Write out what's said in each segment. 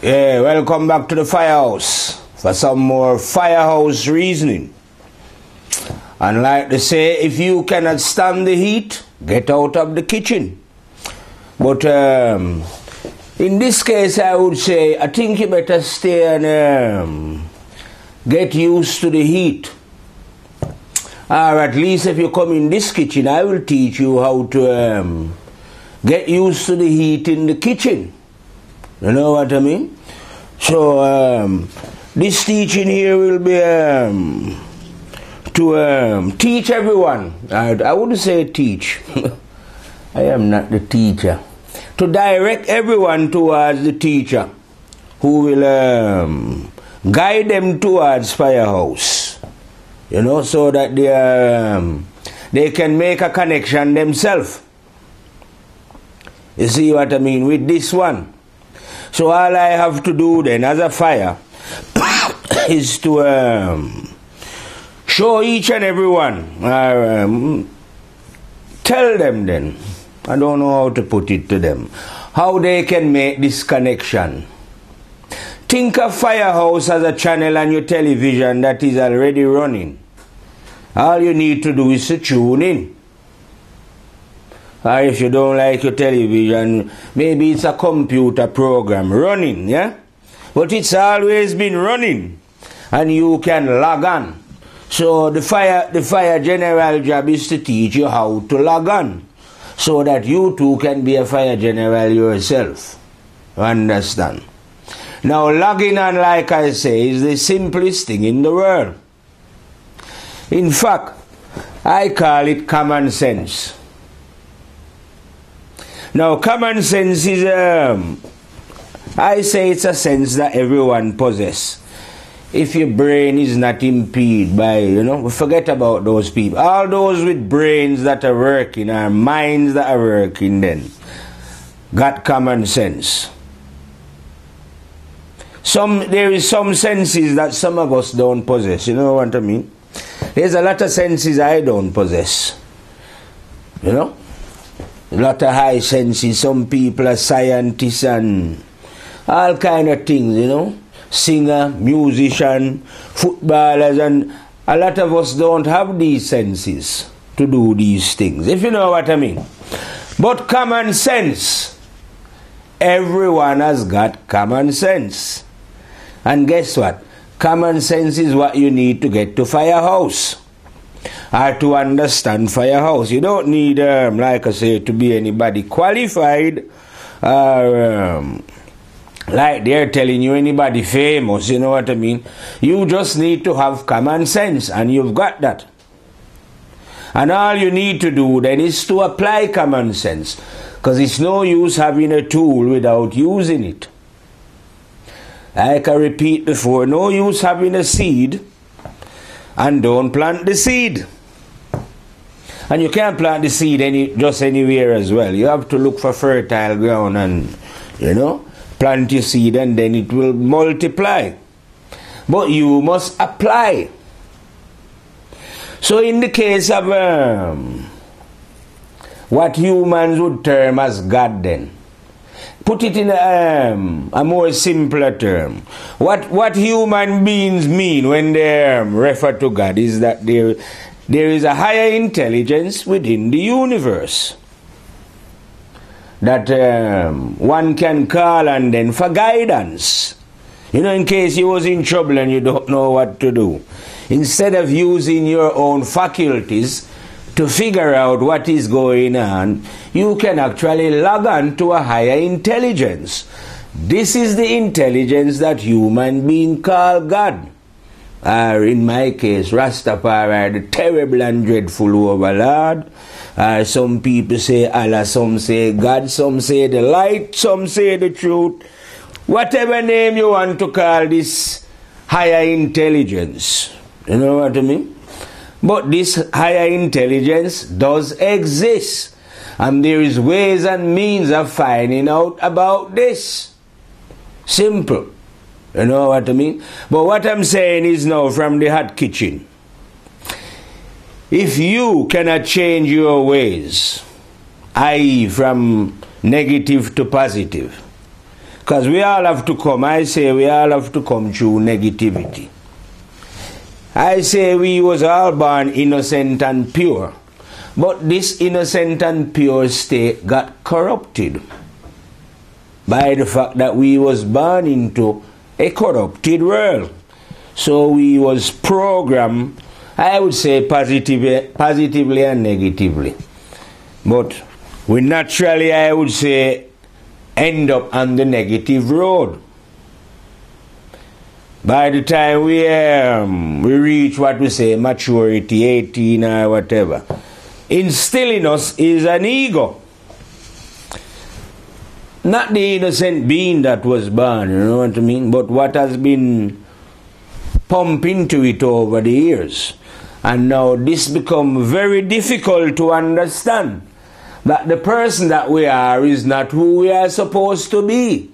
Yeah, welcome back to the firehouse for some more firehouse reasoning. And like they say, if you cannot stand the heat, get out of the kitchen. But in this case, I would say, I think you better stay and get used to the heat. Or at least if you come in this kitchen, I will teach you how to get used to the heat in the kitchen. You know what I mean? So this teaching here will be to teach everyone. I wouldn't say teach. I am not the teacher. To direct everyone towards the teacher who will guide them towards firehouse. You know, so that they can make a connection themselves. You see what I mean with this one? So all I have to do then as a fire is to show each and every one, tell them then, I don't know how to put it to them, how they can make this connection. Think of Firehouse as a channel on your television that is already running. All you need to do is to tune in. Or if you don't like your television, maybe it's a computer program running, yeah? But it's always been running, and you can log on. So the fire general job is to teach you how to log on, so that you too can be a fire general yourself. Understand? Now logging on, like I say, is the simplest thing in the world. In fact, I call it common sense. Now, common sense is, I say it's a sense that everyone possesses. If your brain is not impeded by, forget about those people. All those with brains that are working, or minds that are working then, got common sense. There is some senses that some of us don't possess, you know what I mean? There's a lot of senses I don't possess, you know? A lot of high senses. Some people are scientists and all kind of things, you know. Singer, musician, footballers, and a lot of us don't have these senses to do these things, if you know what I mean. But common sense, everyone has got common sense. And guess what? Common sense is what you need to get to Firehouse. Or to understand Firehouse. You don't need, like I say, to be anybody qualified, like they're telling you, anybody famous, you know what I mean? You just need to have common sense, and you've got that. And all you need to do then is to apply common sense, because it's no use having a tool without using it. Like I repeat before, no use having a seed and don't plant the seed. And you can't plant the seed just anywhere as well. You have to look for fertile ground and, plant your seed, and then it will multiply. But you must apply. So in the case of what humans would term as God then, put it in a more simpler term. What human beings mean when they refer to God is that there is a higher intelligence within the universe that one can call on then for guidance. In case you was in trouble and you don't know what to do. Instead of using your own faculties to figure out what is going on, you can actually log on to a higher intelligence. This is the intelligence that human beings call God. Or in my case, Rastafari, the terrible and dreadful overlord. Some people say Allah, some say God, some say the light, some say the truth. Whatever name you want to call this higher intelligence. You know what I mean? But this higher intelligence does exist. And there is ways and means of finding out about this. Simple. You know what I mean? But what I'm saying is now from the hot kitchen. If you cannot change your ways, i.e. from negative to positive, Because we all have to come, I say we all have to come through negativity. I say we was all born innocent and pure. But this innocent and pure state got corrupted by the fact that we was born into a corrupted world. So we was programmed, I would say positively and negatively. But we naturally, I would say, end up on the negative road. By the time we reach what we say maturity, 18 or whatever, instilling us is an ego. Not the innocent being that was born, you know what I mean? But what has been pumped into it over the years. And now this becomes very difficult to understand. That the person that we are is not who we are supposed to be,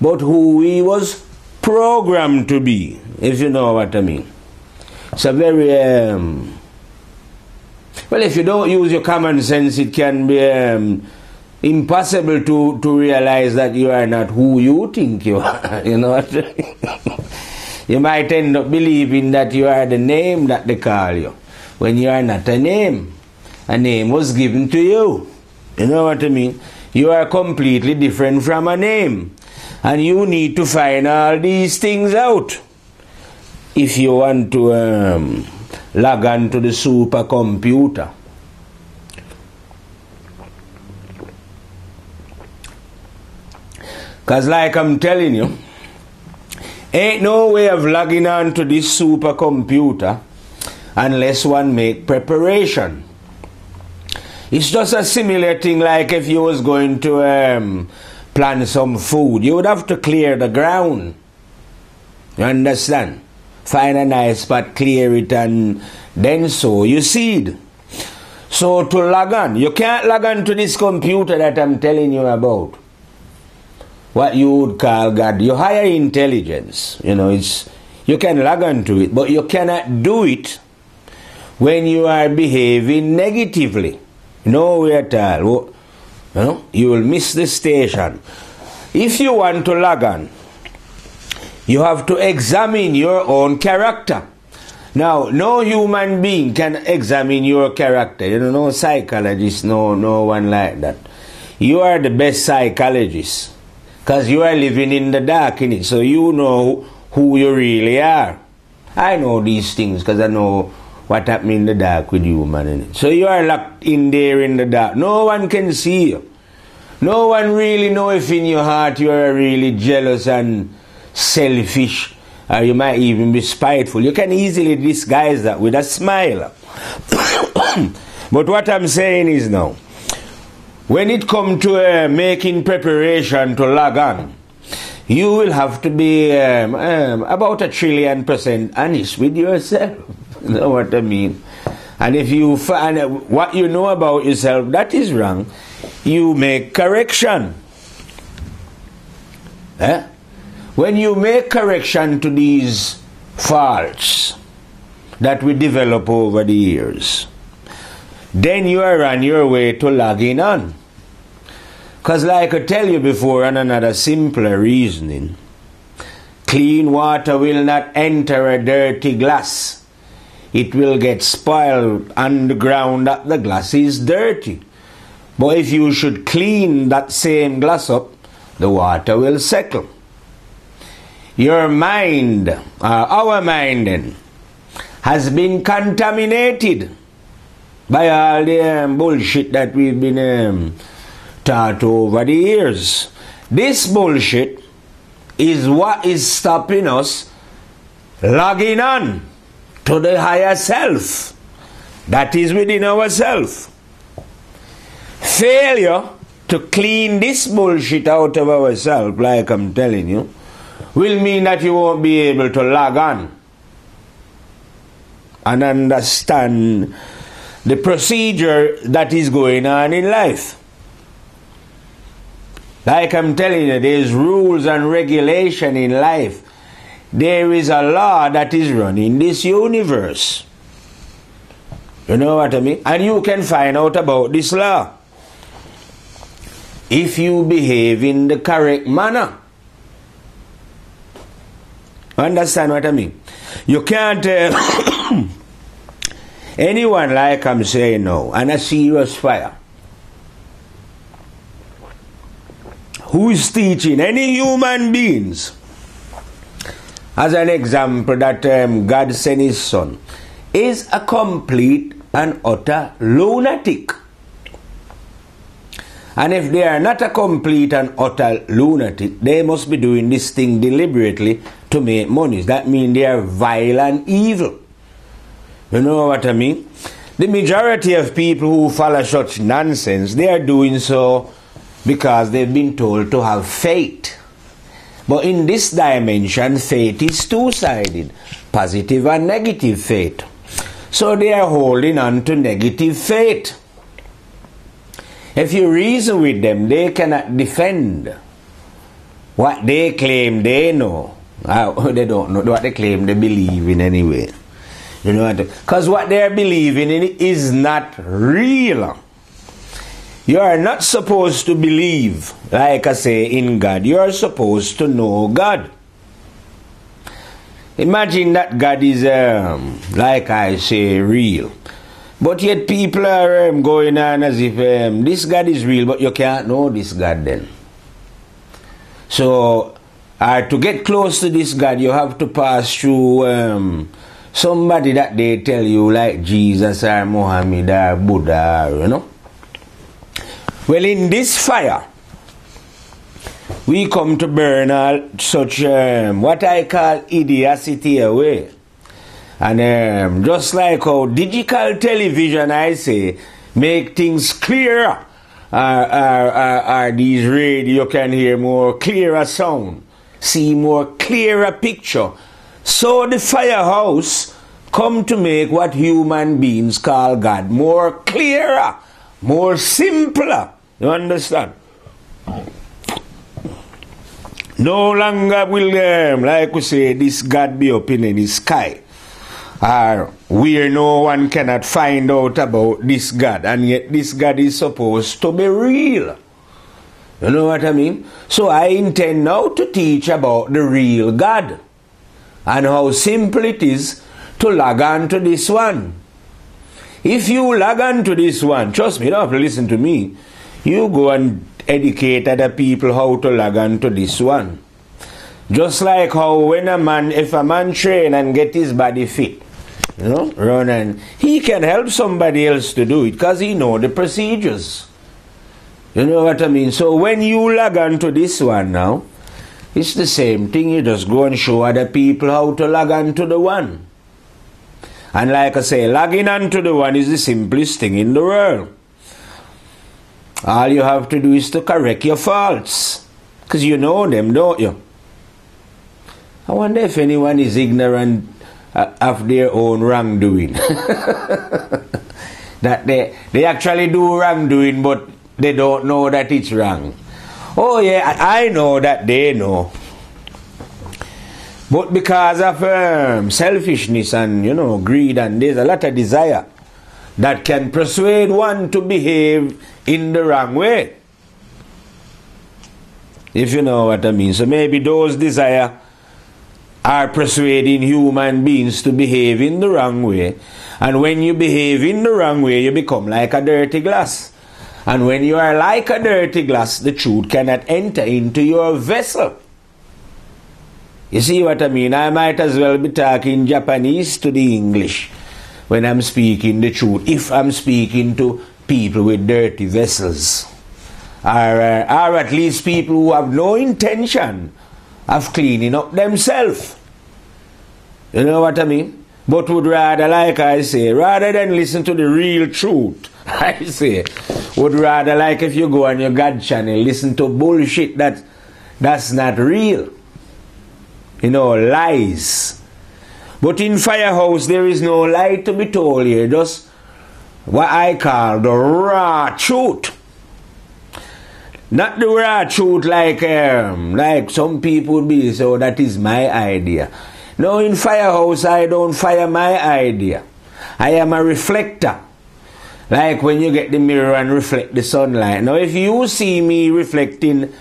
but who we was programmed to be, if you know what I mean. It's a very, well, if you don't use your common sense, it can be impossible to realize that you are not who you think you are, you know what I mean? You might end up believing that you are the name that they call you, when you are not a name. A name was given to you. You know what I mean? You are completely different from a name. And you need to find all these things out if you want to log on to the supercomputer. Because like I'm telling you, ain't no way of logging on to this supercomputer unless one make preparation. It's just a similar thing like if you was going to plant some food. You would have to clear the ground. You understand? Find a nice spot, clear it, and then sow your seed. So to log on, you can't log on to this computer that I'm telling you about. What you would call God. Your higher intelligence. You know, you can log on to it, but you cannot do it when you are behaving negatively. No way at all. You know, you will miss the station. If you want to log on, you have to examine your own character. Now, no human being can examine your character. You know, no psychologist, no one like that. You are the best psychologist because you are living in the dark, innit? So you know who you really are. I know these things because I know what happened in the dark with you, man. So you are locked in there in the dark. No one can see you. No one really knows if in your heart you are really jealous and selfish, or you might even be spiteful. You can easily disguise that with a smile. But what I'm saying is now, when it comes to making preparation to log on, you will have to be about 1,000,000,000% honest with yourself. You know what I mean? And if you find what you know about yourself that is wrong, you make correction. When you make correction to these faults that we develop over the years, then you are on your way to logging on. Because like I tell you before, on another simpler reasoning, clean water will not enter a dirty glass. It will get spoiled on the ground that the glass is dirty. But if you should clean that same glass up, the water will settle. Your mind, our mind then, has been contaminated by all the bullshit that we've been taught over the years. This bullshit is what is stopping us logging on to the higher self that is within ourselves. Failure to clean this bullshit out of ourselves, like I'm telling you, will mean that you won't be able to log on and understand the procedure that is going on in life. Like I'm telling you, there's rules and regulation in life. There is a law that is running this universe. You know what I mean? And you can find out about this law if you behave in the correct manner. Understand what I mean? You can't... anyone like I'm saying now, and a serious fire, who is teaching any human beings, as an example, that God sent his son, is a complete and utter lunatic. And if they are not a complete and utter lunatic, they must be doing this thing deliberately to make money. That means they are vile and evil. You know what I mean? The majority of people who follow such nonsense, they are doing so because they've been told to have faith. But in this dimension, faith is two-sided, positive and negative faith. So they are holding on to negative faith. If you reason with them, they cannot defend what they claim they know. They don't know what they claim they believe in anyway. You know what? Because what they are believing in is not real. You are not supposed to believe, like I say, in God. You are supposed to know God. Imagine that God is, like I say, real. But yet people are going on as if this God is real, but you can't know this God then. So, to get close to this God, you have to pass through somebody that they tell you, like Jesus or Muhammad or Buddha, you know. Well, in this fire, we come to burn all such, what I call idiocy away. And just like how digital television, I say, make things clearer, these radio can hear more clearer sound, see more clearer picture. So the firehouse come to make what human beings call God more clearer, more simpler. You understand? No longer will, like we say, this God be up in the sky, or where no one cannot find out about this God, and yet this God is supposed to be real. You know what I mean? So I intend now to teach about the real God, and how simple it is to log on to this one. If you log on to this one, trust me, you don't have to listen to me. You go and educate other people how to log on to this one. Just like how when if a man train and get his body fit, you know, run, and he can help somebody else to do it because he know the procedures. You know what I mean? So when you log on to this one now, it's the same thing. You just go and show other people how to log on to the one. And like I say, logging on to the one is the simplest thing in the world. All you have to do is to correct your faults. Because you know them, don't you? I wonder if anyone is ignorant of their own wrongdoing. That they actually do wrongdoing, but they don't know that it's wrong. Oh yeah, I know that they know. But because of selfishness and, you know, greed, and there's a lot of desire that can persuade one to behave in the wrong way. If you know what I mean. So maybe those desires are persuading human beings to behave in the wrong way. And when you behave in the wrong way, you become like a dirty glass. And when you are like a dirty glass, the truth cannot enter into your vessel. You see what I mean? I might as well be talking Japanese to the English when I'm speaking the truth, if I'm speaking to people with dirty vessels, or at least people who have no intention of cleaning up themselves. You know what I mean? But would rather, like I say, rather than listen to the real truth, I say, would rather, like if you go on your God channel, listen to bullshit that's not real. You know, lies. But in Firehouse, there is no lie to be told here. Just what I call the raw truth. Not the raw truth like some people would be, so that is my idea. No, in Firehouse, I don't fire my idea. I am a reflector. Like when you get the mirror and reflect the sunlight. Now, if you see me reflecting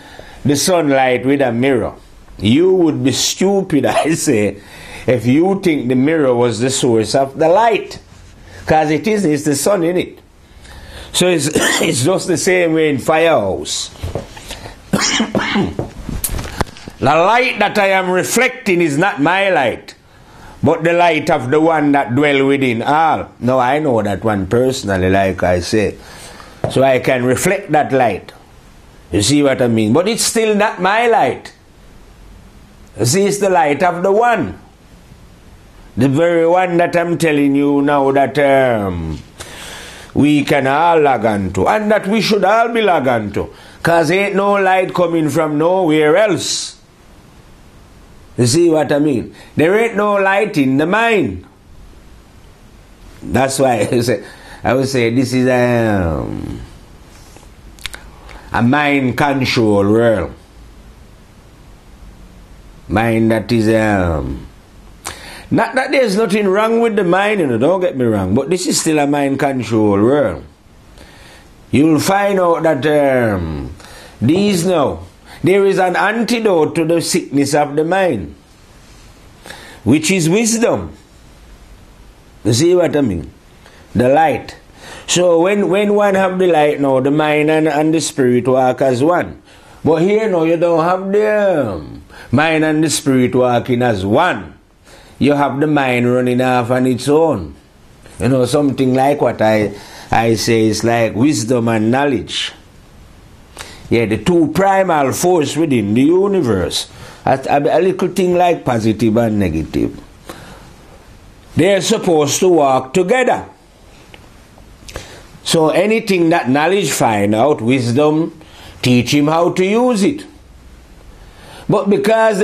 the sunlight with a mirror, You would be stupid, I say, if you think the mirror was the source of the light. Because it is, it's the sun in it. So it's just the same way in firehouse. The light that I am reflecting is not my light, but the light of the one that dwell within all. Now I know that one personally, like I say. So I can reflect that light. You see what I mean? But it's still not my light. You see, it's the light of the one. The very one that I'm telling you now that we can all log on to. And that we should all be log on to. Because ain't no light coming from nowhere else. You see what I mean? There ain't no light in the mind. That's why I would say this is a mind control world. Mind that is not that there's nothing wrong with the mind, you know, don't get me wrong, but this is still a mind control world. You'll find out that these now, there is an antidote to the sickness of the mind, which is wisdom. You see what I mean? The light. So when one have the light now, the mind and the spirit walk as one. But here now you don't have the mind and the spirit walking as one. You have the mind running off on its own. You know, something like what I say is like wisdom and knowledge. Yeah, the two primal force within the universe. A little thing like positive and negative. They're supposed to walk together. So anything that knowledge find out, wisdom teach him how to use it. But because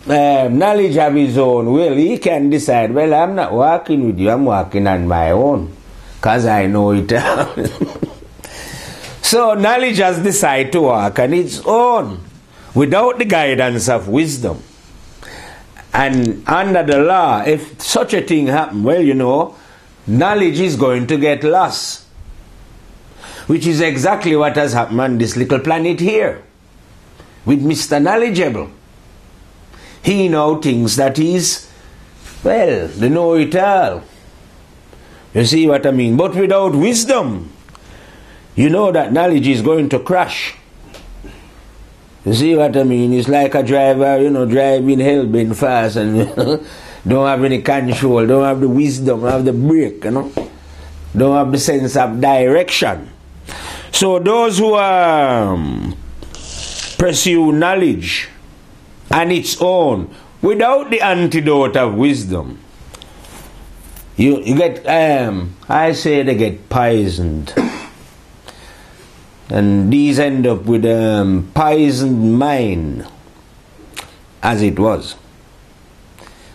knowledge have his own will, he can decide, well, I'm not walking with you, I'm walking on my own. Because I know it. So knowledge has decided to walk on its own without the guidance of wisdom. And under the law, if such a thing happen, well, you know, knowledge is going to get lost. Which is exactly what has happened on this little planet here. With Mr. Knowledgeable. He now thinks that he's, well, the know-it-all. You see what I mean? But without wisdom, you know that knowledge is going to crash. You see what I mean? It's like a driver, you know, driving hell-bent fast and don't have any control, don't have the wisdom, don't have the brake, you know. Don't have the sense of direction. So those who pursue knowledge and its own without the antidote of wisdom, you get, I say they get poisoned. And these end up with poisoned mind, as it was.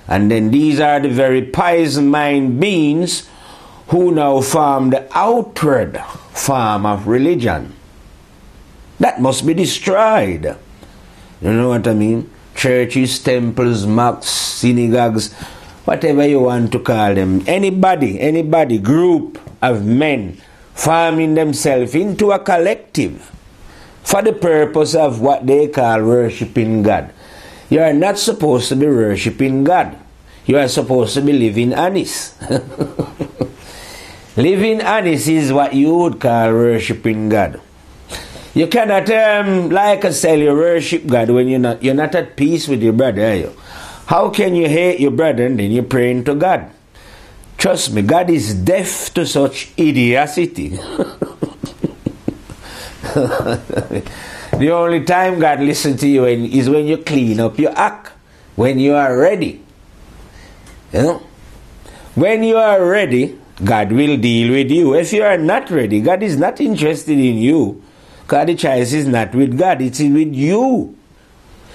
And then these are the very poisoned mind beings who now form the outward form of religion. That must be destroyed. You know what I mean? Churches, temples, mosques, synagogues, whatever you want to call them. Anybody, group of men forming themselves into a collective for the purpose of what they call worshipping God. You are not supposed to be worshipping God. You are supposed to be living honest. Living honest is what you would call worshipping God. You cannot, like I say, you worship God when you're not at peace with your brother, are you? How can you hate your brother and then you're praying to God? Trust me, God is deaf to such idiocy. The only time God listens to you is when you clean up your act, when you are ready. You know? When you are ready, God will deal with you. If you are not ready, God is not interested in you. Because the choice is not with God, it's with you.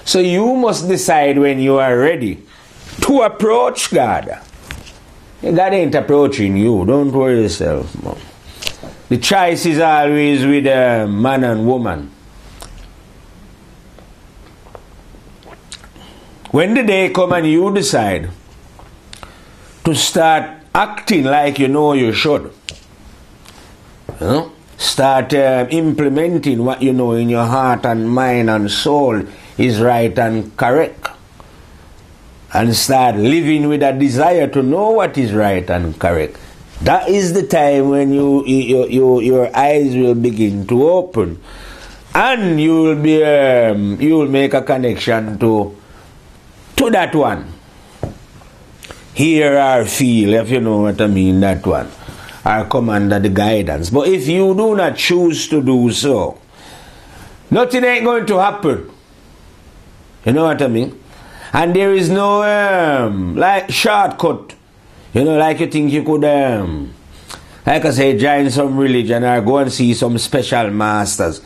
So you must decide when you are ready to approach God. God ain't approaching you. Don't worry yourself, man. The choice is always with man and woman. When the day come and you decide to start acting like you know you should, you know, start implementing what you know in your heart and mind and soul is right and correct. And start living with a desire to know what is right and correct. That is the time when your eyes will begin to open. And you will make a connection to that one. Hear or feel, if you know what I mean, that one. Or come under the guidance. But if you do not choose to do so, nothing ain't going to happen. You know what I mean? And there is no like shortcut. You know, like you think you could like I say, join some religion or go and see some special masters.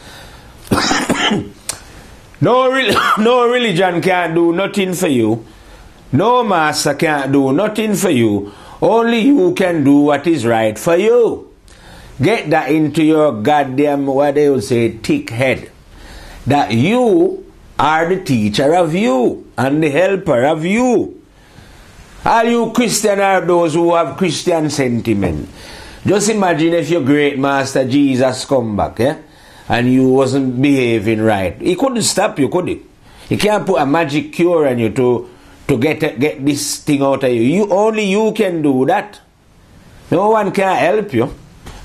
No religion can't do nothing for you. No master can't do nothing for you. Only you can do what is right for you. Get that into your goddamn, what they will say, thick head. That you are the teacher of you and the helper of you. All you Christian are those who have Christian sentiment. Just imagine if your great master Jesus come back, yeah? And you wasn't behaving right. He couldn't stop you, could he? He can't put a magic cure on you to get this thing out of you. Only you can do that. No one can help you.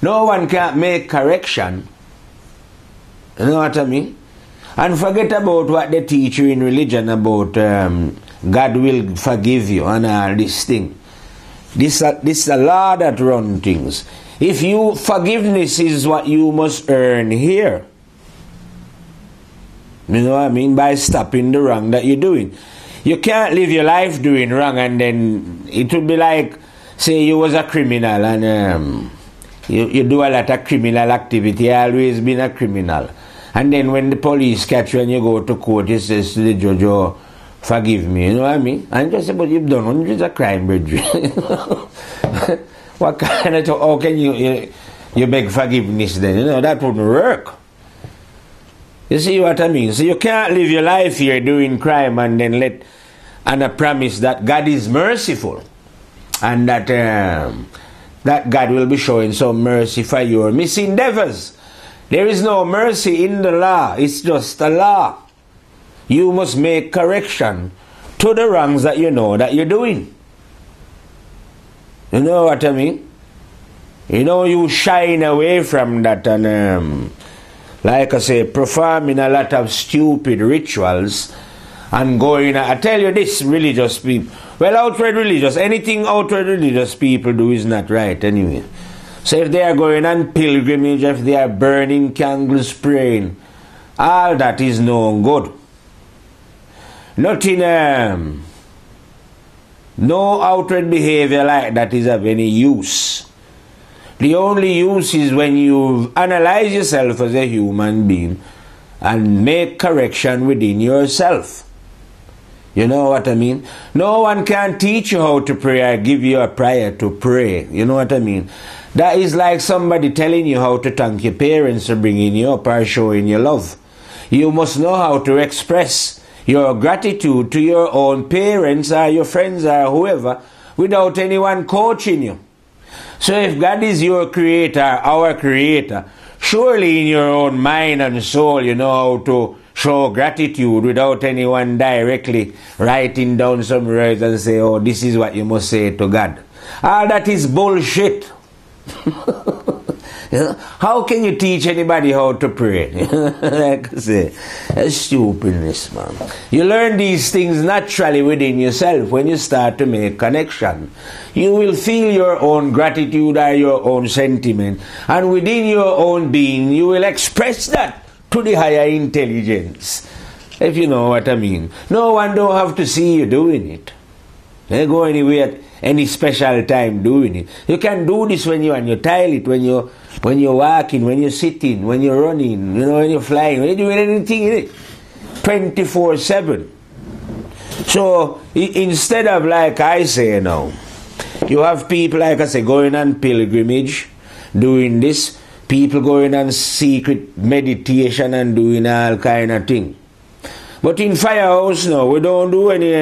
No one can make correction. You know what I mean? And forget about what they teach you in religion about God will forgive you and all this thing. This is a law that runs things. If you, forgiveness is what you must earn here. You know what I mean? By stopping the wrong that you're doing. You can't live your life doing wrong and then it would be like, say you was a criminal and you do a lot of criminal activity. You always been a criminal. And then when the police catch you and you go to court, you say to the judge, oh, forgive me. You know what I mean? And just say, but you've done hundreds of crime, brethren. What kind of, how can you beg forgiveness then? You know, that wouldn't work. You see what I mean? So you can't live your life here doing crime and then I promise that God is merciful and that God will be showing some mercy for your misendeavors. There is no mercy in the law. It's just a law. You must make correction to the wrongs that you know that you're doing. You know what I mean? You know, you shine away from that and like I say, performing a lot of stupid rituals and going, I tell you this, religious people, well, outright religious, anything outright religious people do is not right anyway. So if they are going on pilgrimage, if they are burning candles, praying, all that is no good. Nothing, no outright behavior like that is of any use. The only use is when you analyze yourself as a human being and make correction within yourself. You know what I mean? No one can teach you how to pray or give you a prayer to pray. You know what I mean? That is like somebody telling you how to thank your parents for bringing you up or showing you love. You must know how to express your gratitude to your own parents or your friends or whoever without anyone coaching you. So if God is your creator, our creator, surely in your own mind and soul you know how to show gratitude without anyone directly writing down some words and say, oh, this is what you must say to God. All that is bullshit. You know, how can you teach anybody how to pray? Like I say, that's stupidness, man. You learn these things naturally within yourself when you start to make connection. You will feel your own gratitude or your own sentiment, and within your own being, you will express that to the higher intelligence. If you know what I mean. No one don't have to see you doing it. They go anywhere at any special time doing it. You can do this when you're on your toilet, when you're walking, when you're sitting, when you're running, you know, when you're flying, when you're doing anything in it. 24/7. So instead of like I say now, you have people like I say going on pilgrimage, doing this, people going on secret meditation and doing all kind of thing. But in Firehouse now, we don't do any,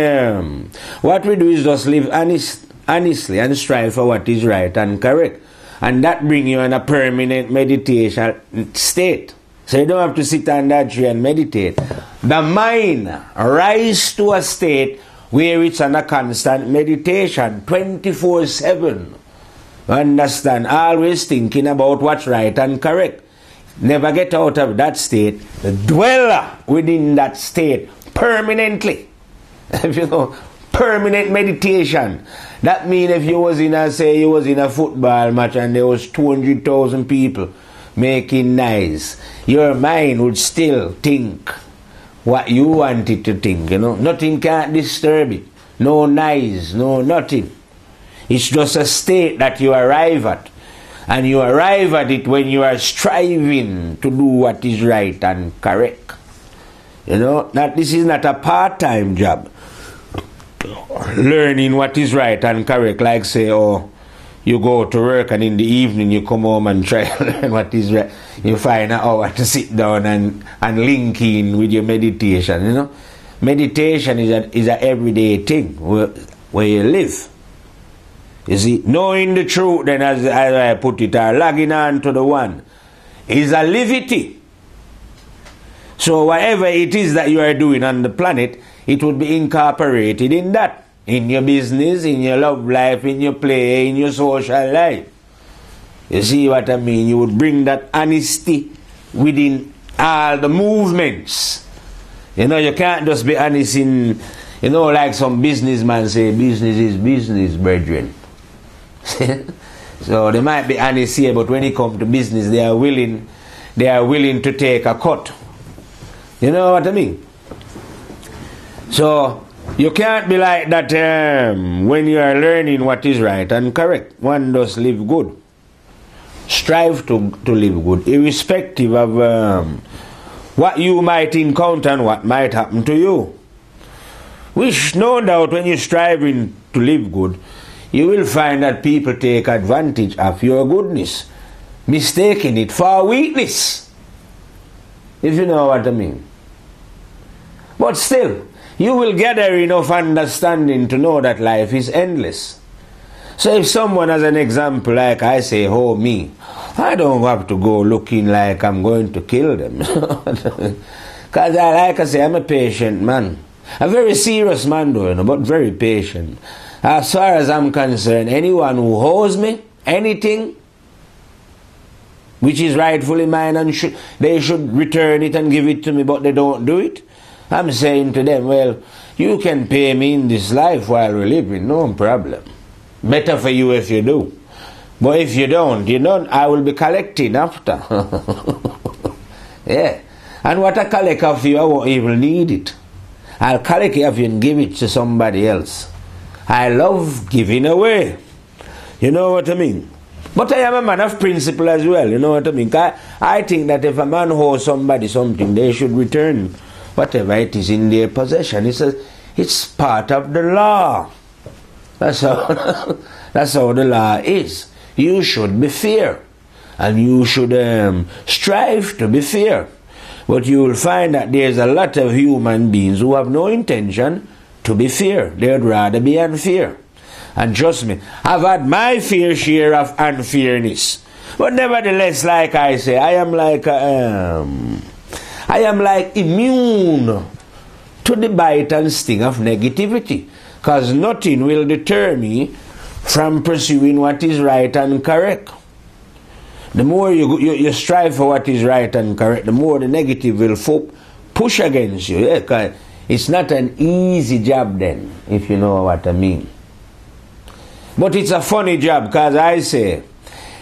what we do is just live honestly and strive for what is right and correct. And that brings you in a permanent meditation state. So you don't have to sit on that tree and meditate. the mind rise to a state where it's on a constant meditation 24/7. Understand? Always thinking about what's right and correct. Never get out of that state. Dwell within that state permanently. If you know, permanent meditation. That means if you was in a football match and there was 200,000 people making noise, your mind would still think what you want it to think, you know. Nothing can disturb it. No noise, no nothing. It's just a state that you arrive at. And you arrive at it when you are striving to do what is right and correct. You know, that this is not a part-time job. Learning what is right and correct, like say, oh, you go to work and in the evening you come home and try to learn what is right. You find an hour to sit down and link in with your meditation, you know. Meditation is a everyday thing where you live. You see, knowing the truth, then as I put it, or logging on to the one, is a livity. So whatever it is that you are doing on the planet, it would be incorporated in that. In your business, in your love life, in your play, in your social life. You see what I mean? You would bring that honesty within all the movements. You know, you can't just be honest in, you know, like some businessman say, business is business, brethren. So they might be honest here, but when it comes to business, they are willing to take a cut. You know what I mean? So you can't be like that when you are learning what is right and correct. One does live good. Strive to live good, irrespective of what you might encounter and what might happen to you. Which no doubt when you're striving to live good, you will find that people take advantage of your goodness, mistaking it for weakness. If you know what I mean. But still, you will gather enough understanding to know that life is endless. So if someone has an example, like I say, oh me, I don't have to go looking like I'm going to kill them. Because like I say, I'm a patient man. A very serious man though, you know, but very patient. As far as I'm concerned, anyone who owes me anything which is rightfully mine and they should return it and give it to me, but they don't do it, I'm saying to them, well, you can pay me in this life while we're living, no problem. Better for you if you do. But if you don't, I will be collecting after. Yeah. And what I collect of you, I won't even need it. I'll collect it of you and give it to somebody else. I love giving away. You know what I mean? But I am a man of principle as well. You know what I mean? I think that if a man owes somebody something, they should return whatever it is in their possession. It's part of the law. That's how the law is. You should be fair. And you should strive to be fair. But you will find that there's a lot of human beings who have no intention to be fair. They would rather be unfair. And trust me, I've had my fair share of unfairness. But nevertheless, like I say, I am like immune to the bite and sting of negativity. Because nothing will deter me from pursuing what is right and correct. The more you strive for what is right and correct, the more the negative will push against you. Yeah, 'cause it's not an easy job then, if you know what I mean. But it's a funny job, because I say,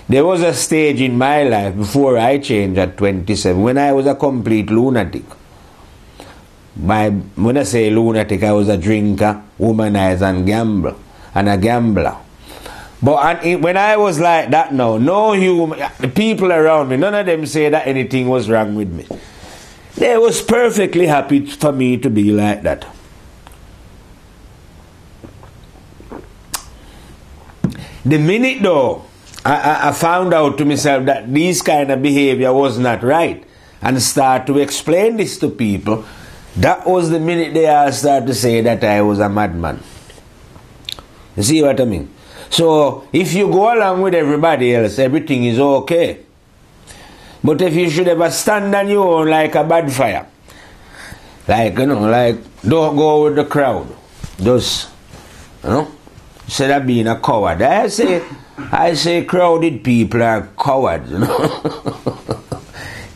there was a stage in my life before I changed at 27, when I was a complete lunatic. When I say lunatic, I was a drinker, womanizer, and a gambler. But when I was like that now, the people around me, none of them say that anything was wrong with me. They was perfectly happy for me to be like that. The minute though, I found out to myself that this kind of behavior was not right, and start to explain this to people, that was the minute they all start to say that I was a madman. You see what I mean? So, if you go along with everybody else, everything is okay. But if you should ever stand on your own like a bad fire, Like, don't go with the crowd. Just, instead of being a coward. I say crowded people are cowards,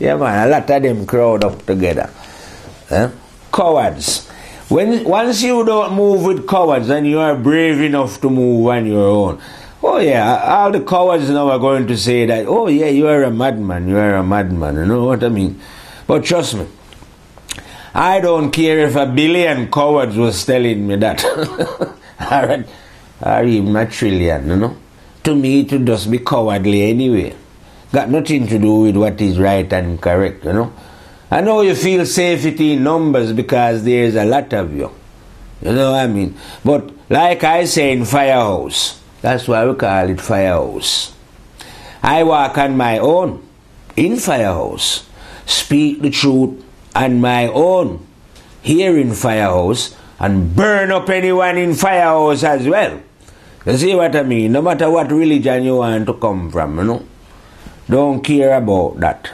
Yeah, man, a lot of them crowd up together. Cowards. Once you don't move with cowards and you are brave enough to move on your own, oh yeah, all the cowards now are going to say that, oh yeah, you are a madman, you know what I mean? But trust me, I don't care if 1 billion cowards was telling me that. Or even 1 trillion, To me, it would just be cowardly anyway. Got nothing to do with what is right and correct, I know you feel safety in numbers because there's a lot of you. You know what I mean? But like I say in Firehouse, that's why we call it Firehouse. I walk on my own in Firehouse, speak the truth on my own here in Firehouse, and burn up anyone in Firehouse as well. You see what I mean? No matter what religion you want to come from, Don't care about that.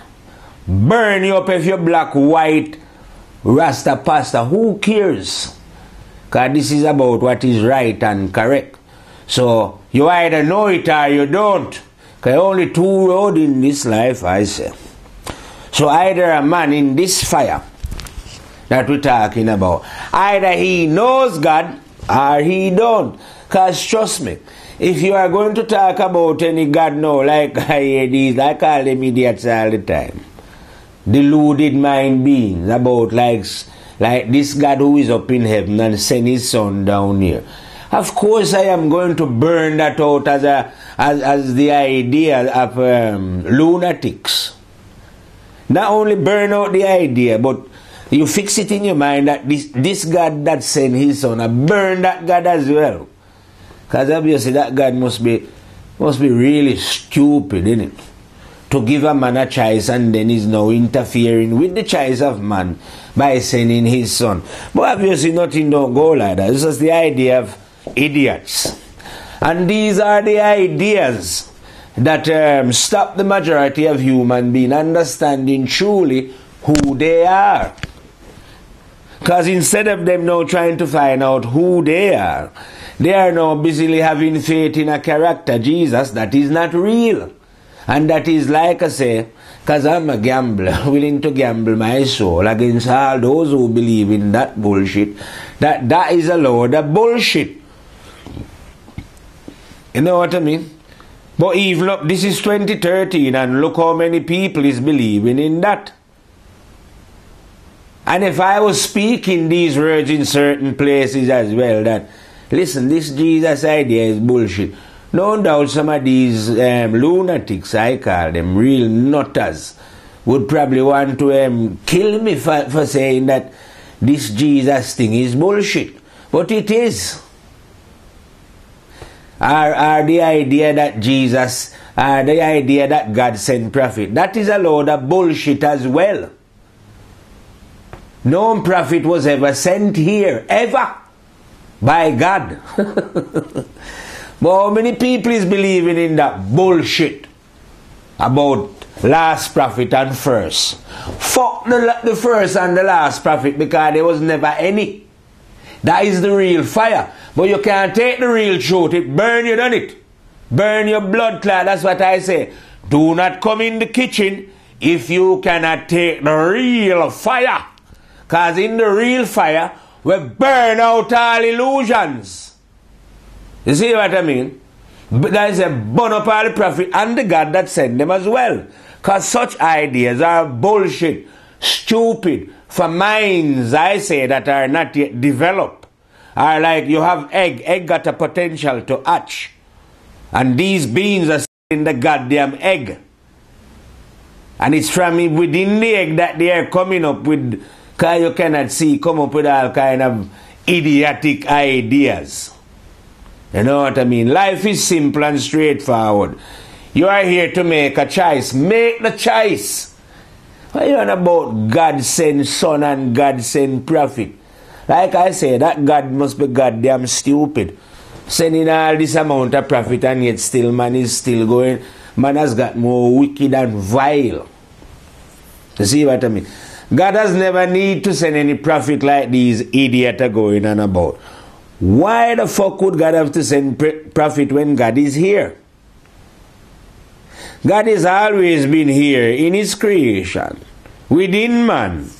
Burn you up if you're black, white, Rasta, Pasta. Who cares? Because this is about what is right and correct. So you either know it or you don't. Because only 2 roads in this life, I say. So either a man in this fire that we're talking about, either he knows God or he don't. Because trust me, if you are going to talk about any God now, like I hear these, I call them idiots all the time. Deluded mind beings about like this God who is up in heaven and send his son down here. Of course I am going to burn that out as the idea of lunatics. Not only burn out the idea, but you fix it in your mind that this God that sent his son, I burn that God as well. Because obviously that God must be really stupid, isn't it? To give a man a choice and then he's now interfering with the choice of man by sending his son. But obviously nothing don't go like that. It's just the idea of idiots. And these are the ideas that stop the majority of human beings understanding truly who they are. Because instead of them now trying to find out who they are now busily having faith in a character, Jesus, that is not real. And that is like I say, because I'm a gambler, willing to gamble my soul against all those who believe in that bullshit, that is a load of bullshit. You know what I mean? But even look, this is 2013 and look how many people is believing in that. And if I was speaking these words in certain places as well, that, listen, this Jesus idea is bullshit. No doubt some of these lunatics, I call them, real nutters, would probably want to kill me for saying that this Jesus thing is bullshit. But it is. Or the idea that Jesus, or the idea that God sent prophet, that is a load of bullshit as well. No prophet was ever sent here, ever, by God. But how many people is believing in that bullshit about last prophet and first? Fuck the first and the last prophet because there was never any. That is the real fire. But you can't take the real truth. It burn you, don't it? Burn your blood clot. That's what I say. Do not come in the kitchen if you cannot take the real fire. Because in the real fire, we burn out all illusions. You see what I mean? But that is a burn up all the prophet and the God that sent them as well. Because such ideas are bullshit, stupid, for minds, I say, that are not yet developed. Are like you have egg got a potential to hatch. And these beings are in the goddamn egg. And it's from within the egg that they are coming up with, because you cannot see, come up with all kind of idiotic ideas. You know what I mean? Life is simple and straightforward. You are here to make a choice. Make the choice. What are you on about God send son and God send prophet? Like I say, that God must be goddamn stupid. Sending all this amount of prophet and yet still man is still going. Man has got more wicked and vile. You see what I mean? God has never need to send any prophet like these idiots are going on about. Why the fuck would God have to send prophet when God is here? God has always been here in his creation, within man.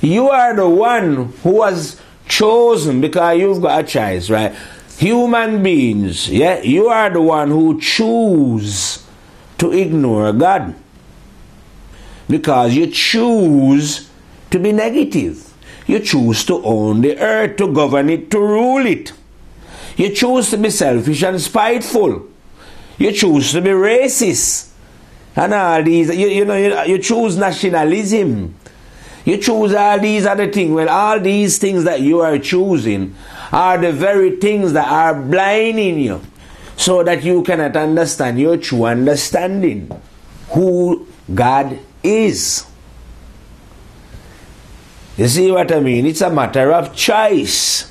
You are the one who was chosen because you've got a choice, right? Human beings, yeah, you are the one who choose to ignore God. Because you choose to be negative. You choose to own the earth, to govern it, to rule it. You choose to be selfish and spiteful. You choose to be racist. And all these, you choose nationalism. You choose all these other things. Well, all these things that you are choosing are the very things that are blinding you, so that you cannot understand your true understanding, who God is. You see what I mean? It's a matter of choice.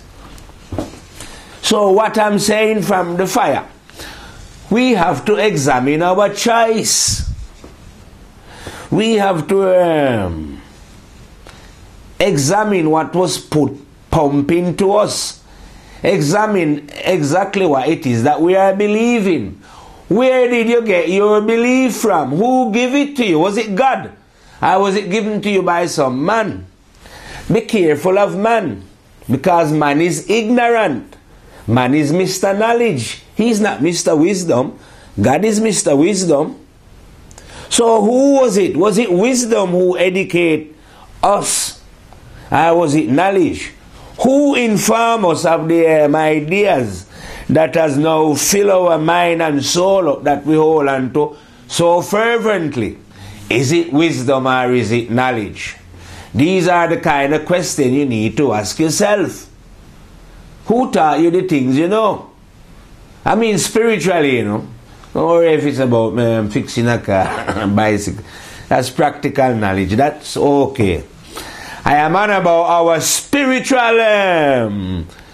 So what I'm saying from the fire, we have to examine our choice. We have to examine what was pumped into us. Examine exactly what it is that we are believing. Where did you get your belief from? Who gave it to you? Was it God? Or was it given to you by some man? Be careful of man, because man is ignorant. Man is Mr. Knowledge. He's not Mr. Wisdom. God is Mr. Wisdom. So who was it? Was it wisdom who educate us? Or was it knowledge? Who inform us of the ideas that has now filled our mind and soul up, that we hold on to so fervently? Is it wisdom or is it knowledge? These are the kind of questions you need to ask yourself. Who taught you the things you know? I mean spiritually, you know. Don't worry if it's about fixing a car, bicycle. That's practical knowledge. That's okay. I am on about our spiritual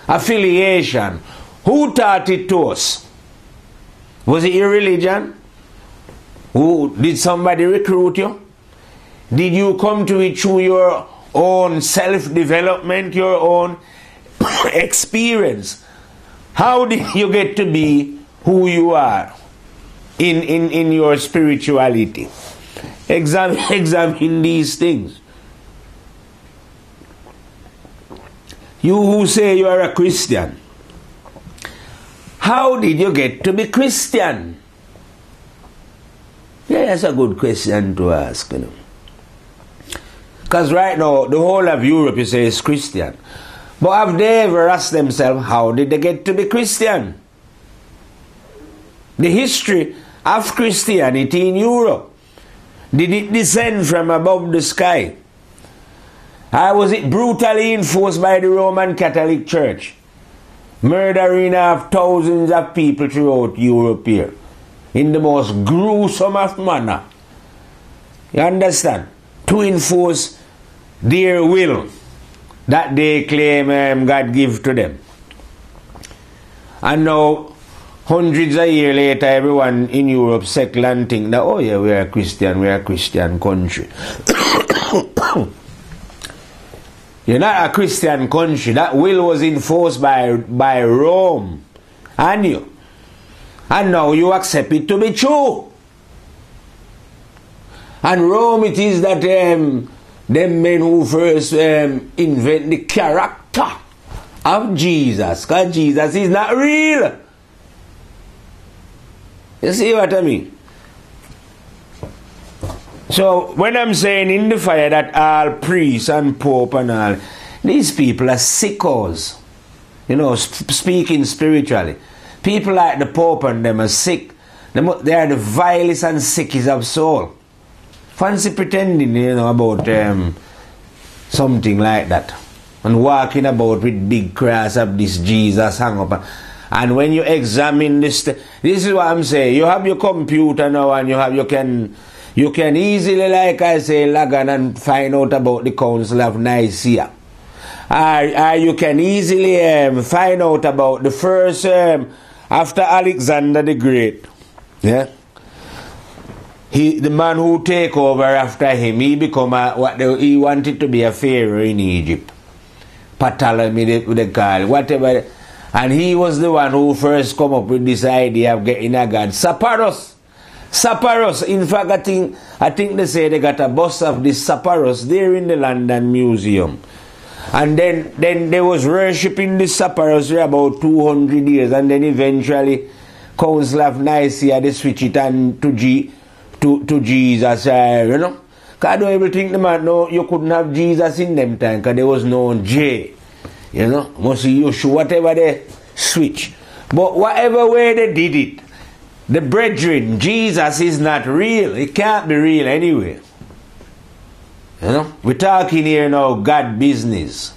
affiliation. Who taught it to us? Was it your religion? Did somebody recruit you? Did you come to it through your own self-development, your own experience? How did you get to be who you are in your spirituality? Examine these things. You who say you are a Christian, how did you get to be Christian? Yeah, that's a good question to ask, you know. Because right now, the whole of Europe, you say, is Christian. But have they ever asked themselves, how did they get to be Christian? The history of Christianity in Europe, did it descend from above the sky? Or was it brutally enforced by the Roman Catholic Church, murdering of thousands of people throughout Europe here, in the most gruesome of manner? You understand? To enforce their will that they claim God give to them. And now, hundreds of years later, everyone in Europe settle and think that, oh yeah, we are a Christian country. You're not a Christian country. That will was enforced by Rome and you. And now you accept it to be true. And Rome it is that them men who first invent the character of Jesus. Because Jesus is not real. You see what I mean? So when I'm saying in the fire that all priests and pope and all, these people are sickos. You know, speaking spiritually. People like the pope and them are sick. They are the vilest and sickest of soul. Fancy pretending, you know, about something like that. And walking about with big cross of this Jesus hang up. And when you examine this, this is what I'm saying. You have your computer now and you can easily, like I say, log on and find out about the Council of Nicaea. Or you can easily find out about the first, after Alexander the Great. Yeah? the man who take over after him, he become he wanted to be a pharaoh in Egypt. Ptolemy, they call whatever. And he was the one who first come up with this idea of getting a god. Sepphoris. In fact, I think they say they got a bust of this Sepphoris there in the London Museum. And then they was worshipping this Sepphoris for about 200 years, and then eventually Council of Nicaea they switch it on to Jesus, you know. Because I don't even think the man know you couldn't have Jesus in them time, because there was no J. You know, must be Yeshua, whatever they switch. But whatever way they did it, the brethren, Jesus is not real. It can't be real anyway. You know, we're talking here now God business.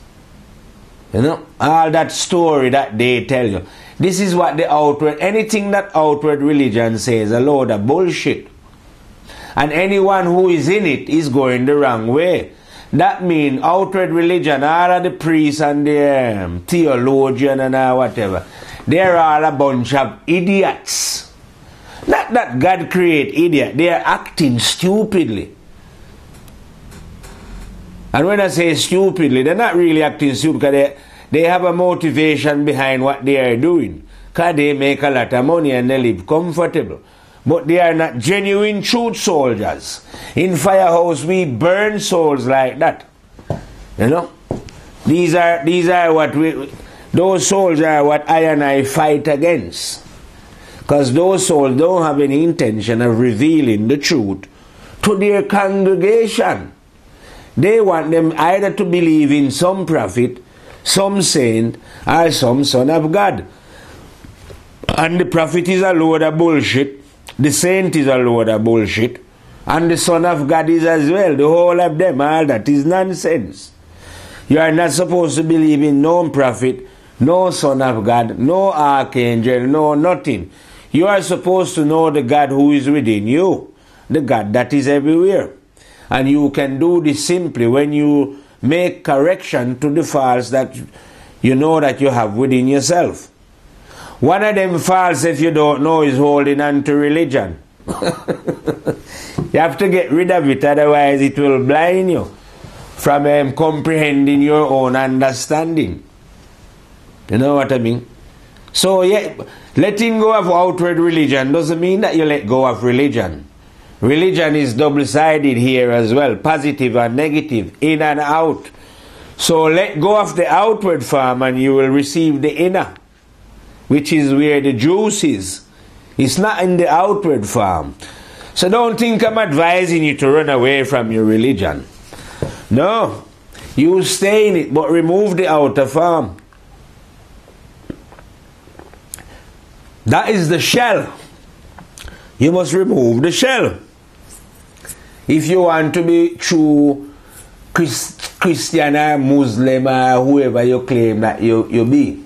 You know, all that story that they tell you. This is what the outward, anything that outward religion says, a load of bullshit. And anyone who is in it is going the wrong way. That means outward religion, all of the priests and the theologian and whatever, they're all a bunch of idiots. Not that God create idiot, they are acting stupidly. And when I say stupidly, they're not really acting stupid, because they have a motivation behind what they are doing. Because they make a lot of money and they live comfortable. But they are not genuine truth soldiers. In Firehouse, we burn souls like that. You know? These are what those souls are what I and I fight against. Because those souls don't have any intention of revealing the truth to their congregation. They want them either to believe in some prophet, some saint, or some son of God. And the prophet is a load of bullshit. The saint is a load of bullshit. And the son of God is as well. The whole of them, all that is nonsense. You are not supposed to believe in no prophet, no son of God, no archangel, no nothing. You are supposed to know the God who is within you. The God that is everywhere. And you can do this simply when you make correction to the faults that you know that you have within yourself. One of them faults, if you don't know, is holding on to religion. You have to get rid of it, otherwise it will blind you from comprehending your own understanding. You know what I mean? So yeah, letting go of outward religion doesn't mean that you let go of religion. Religion is double-sided here as well, positive and negative, in and out. So let go of the outward form and you will receive the inner, which is where the juice is. It's not in the outward form. So don't think I'm advising you to run away from your religion. No, you stay in it, but remove the outer form. That is the shell. You must remove the shell. If you want to be true Christian or Muslim or whoever you claim that you be.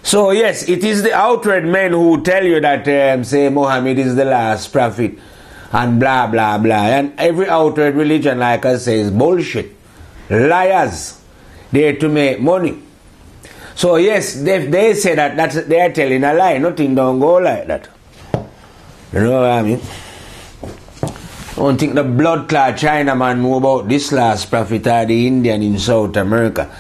So yes, it is the outward men who tell you that say Muhammad is the last prophet and blah blah blah. And every outward religion, like I say, is bullshit. Liars. They're to make money. So yes, they say that they are telling a lie. Nothing don't go like that. You know what I mean? I don't think the blood clot Chinaman know about this last prophet or the Indian in South America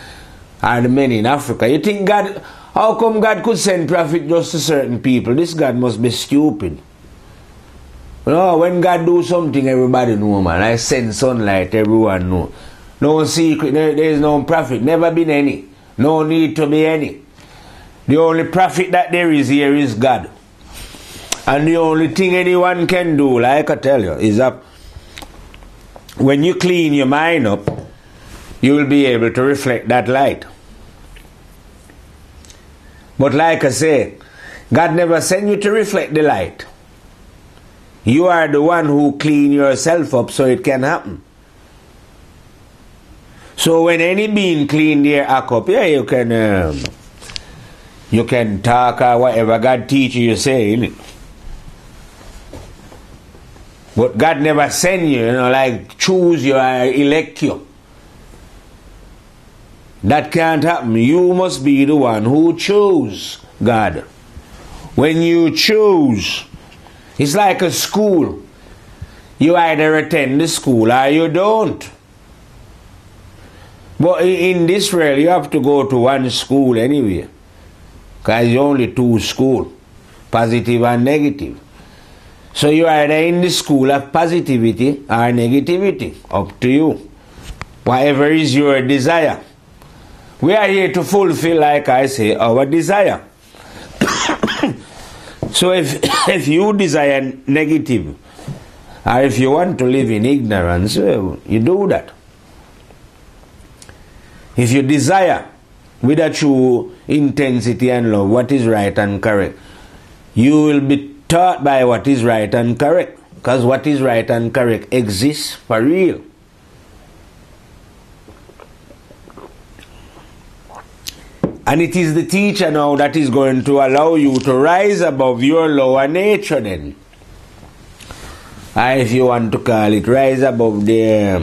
or the men in Africa. You think God, how come God could send prophet just to certain people? This God must be stupid. You know, when God do something, everybody know, man. I send sunlight, everyone know. No secret, there is no prophet, never been any. No need to be any. The only prophet that there is here is God. And the only thing anyone can do, like I tell you, is that when you clean your mind up, you will be able to reflect that light. But like I say, God never sent you to reflect the light. You are the one who clean yourself up so it can happen. So when any being clean their act up, yeah, you can talk or whatever God teaches you say. But God never send you, like choose you or elect you. That can't happen. You must be the one who choose God. When you choose, it's like a school. You either attend the school or you don't. But in this world, you have to go to one school anyway. Because there's only two schools, positive and negative. So you are either in the school of positivity or negativity. Up to you. Whatever is your desire. We are here to fulfill, like I say, our desire. So if you desire negative, or if you want to live in ignorance, you do that. If you desire with a true intensity and love what is right and correct, you will be taught by what is right and correct. Because what is right and correct exists for real. And it is the teacher now that is going to allow you to rise above your lower nature then. Or if you want to call it, rise above the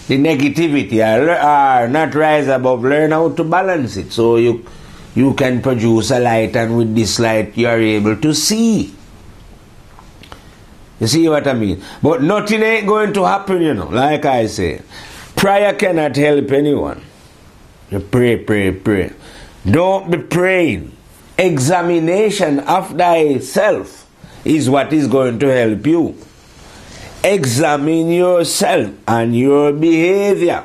negativity, or not rise above, learn how to balance it. So you can produce a light, and with this light you are able to see. You see what I mean? But nothing ain't going to happen, you know, like I say. Prayer cannot help anyone. You pray, pray, pray. Don't be praying. Examination of thyself is what is going to help you. Examine yourself and your behavior.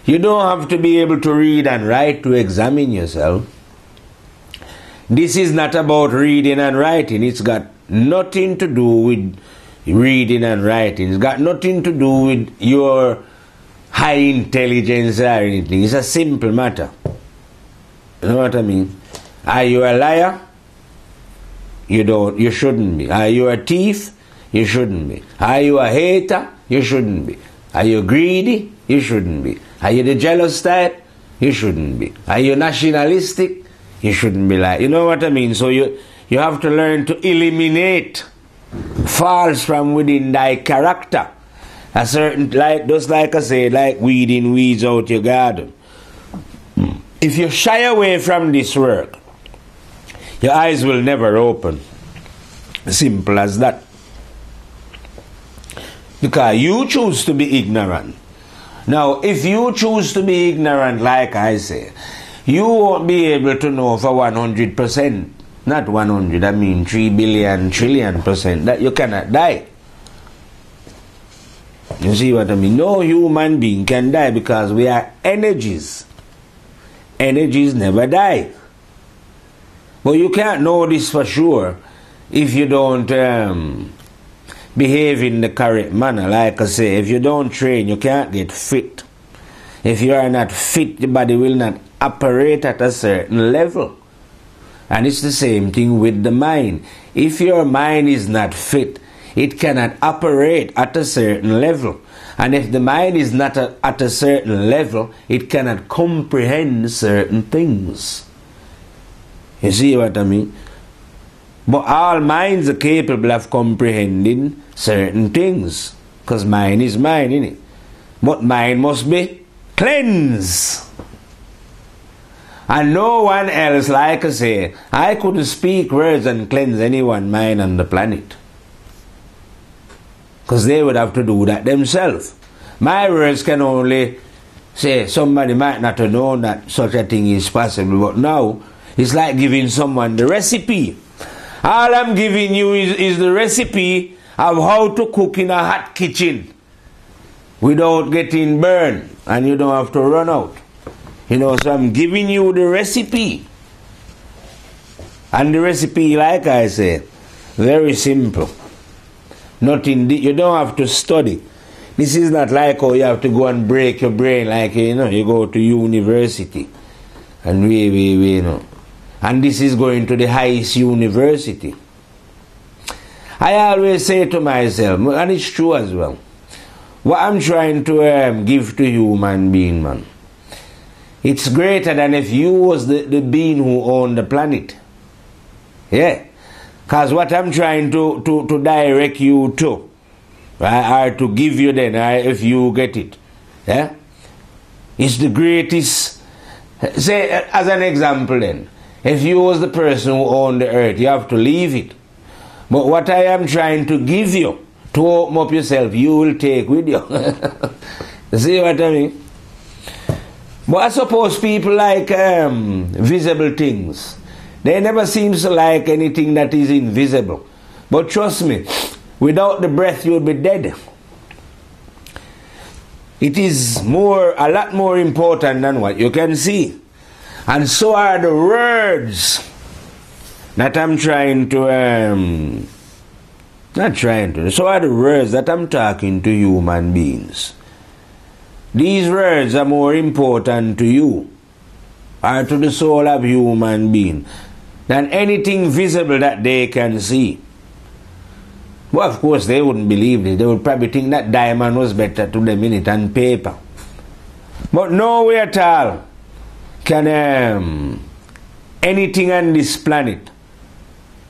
You don't have to be able to read and write to examine yourself. This is not about reading and writing. It's got nothing to do with reading and writing. It's got nothing to do with your high intelligence or anything. It's a simple matter. You know what I mean? Are you a liar? You shouldn't be. Are you a thief? You shouldn't be. Are you a hater? You shouldn't be. Are you greedy? You shouldn't be. Are you the jealous type? You shouldn't be. Are you nationalistic? You shouldn't be like. You know what I mean? So you have to learn to eliminate false from within thy character. A certain, like, just like I say, like weeding weeds out your garden. If you shy away from this work, your eyes will never open. Simple as that. Because you choose to be ignorant. Now, if you choose to be ignorant, like I say, you won't be able to know for 100%, not 100, I mean 3 billion trillion percent, that you cannot die. You see what I mean? No human being can die because we are energies. Energies never die. But you can't know this for sure if you don't behave in the correct manner. Like I say, if you don't train, you can't get fit. If you are not fit, the body will not operate at a certain level. And it's the same thing with the mind. If your mind is not fit, it cannot operate at a certain level. And if the mind is not at a certain level, it cannot comprehend certain things. You see what I mean? But all minds are capable of comprehending certain things. Because mind is mind, innit? But mind must be cleansed. And no one else, like I say, I couldn't speak words and cleanse anyone's mind on the planet. Because they would have to do that themselves. My words can only say somebody might not have known that such a thing is possible. But now, it's like giving someone the recipe. All I'm giving you is the recipe of how to cook in a hot kitchen without getting burned, and you don't have to run out. You know, so I'm giving you the recipe. And the recipe, like I say, very simple. Nothing, you don't have to study. This is not like how you have to go and break your brain, like, you know, you go to university. And you know. And this is going to the highest university. I always say to myself, and it's true as well, what I'm trying to give to human being, man, it's greater than if you was the being who owned the planet. Yeah. Because what I'm trying to direct you to, right, or to give you then, if you get it, yeah, it's the greatest. Say, as an example then, if you was the person who owned the earth, you have to leave it. But what I am trying to give you to open up yourself, you will take with you. You see what I mean? But I suppose people like visible things. They never seem to like anything that is invisible. But trust me, without the breath you'll be dead. It is a lot more important than what you can see. And so are the words that I'm trying to, so are the words that I'm talking to human beings. These words are more important to you, or to the soul of human being, than anything visible that they can see. Well, of course, they wouldn't believe it. They would probably think that diamond was better to them in it than paper. But nowhere at all can anything on this planet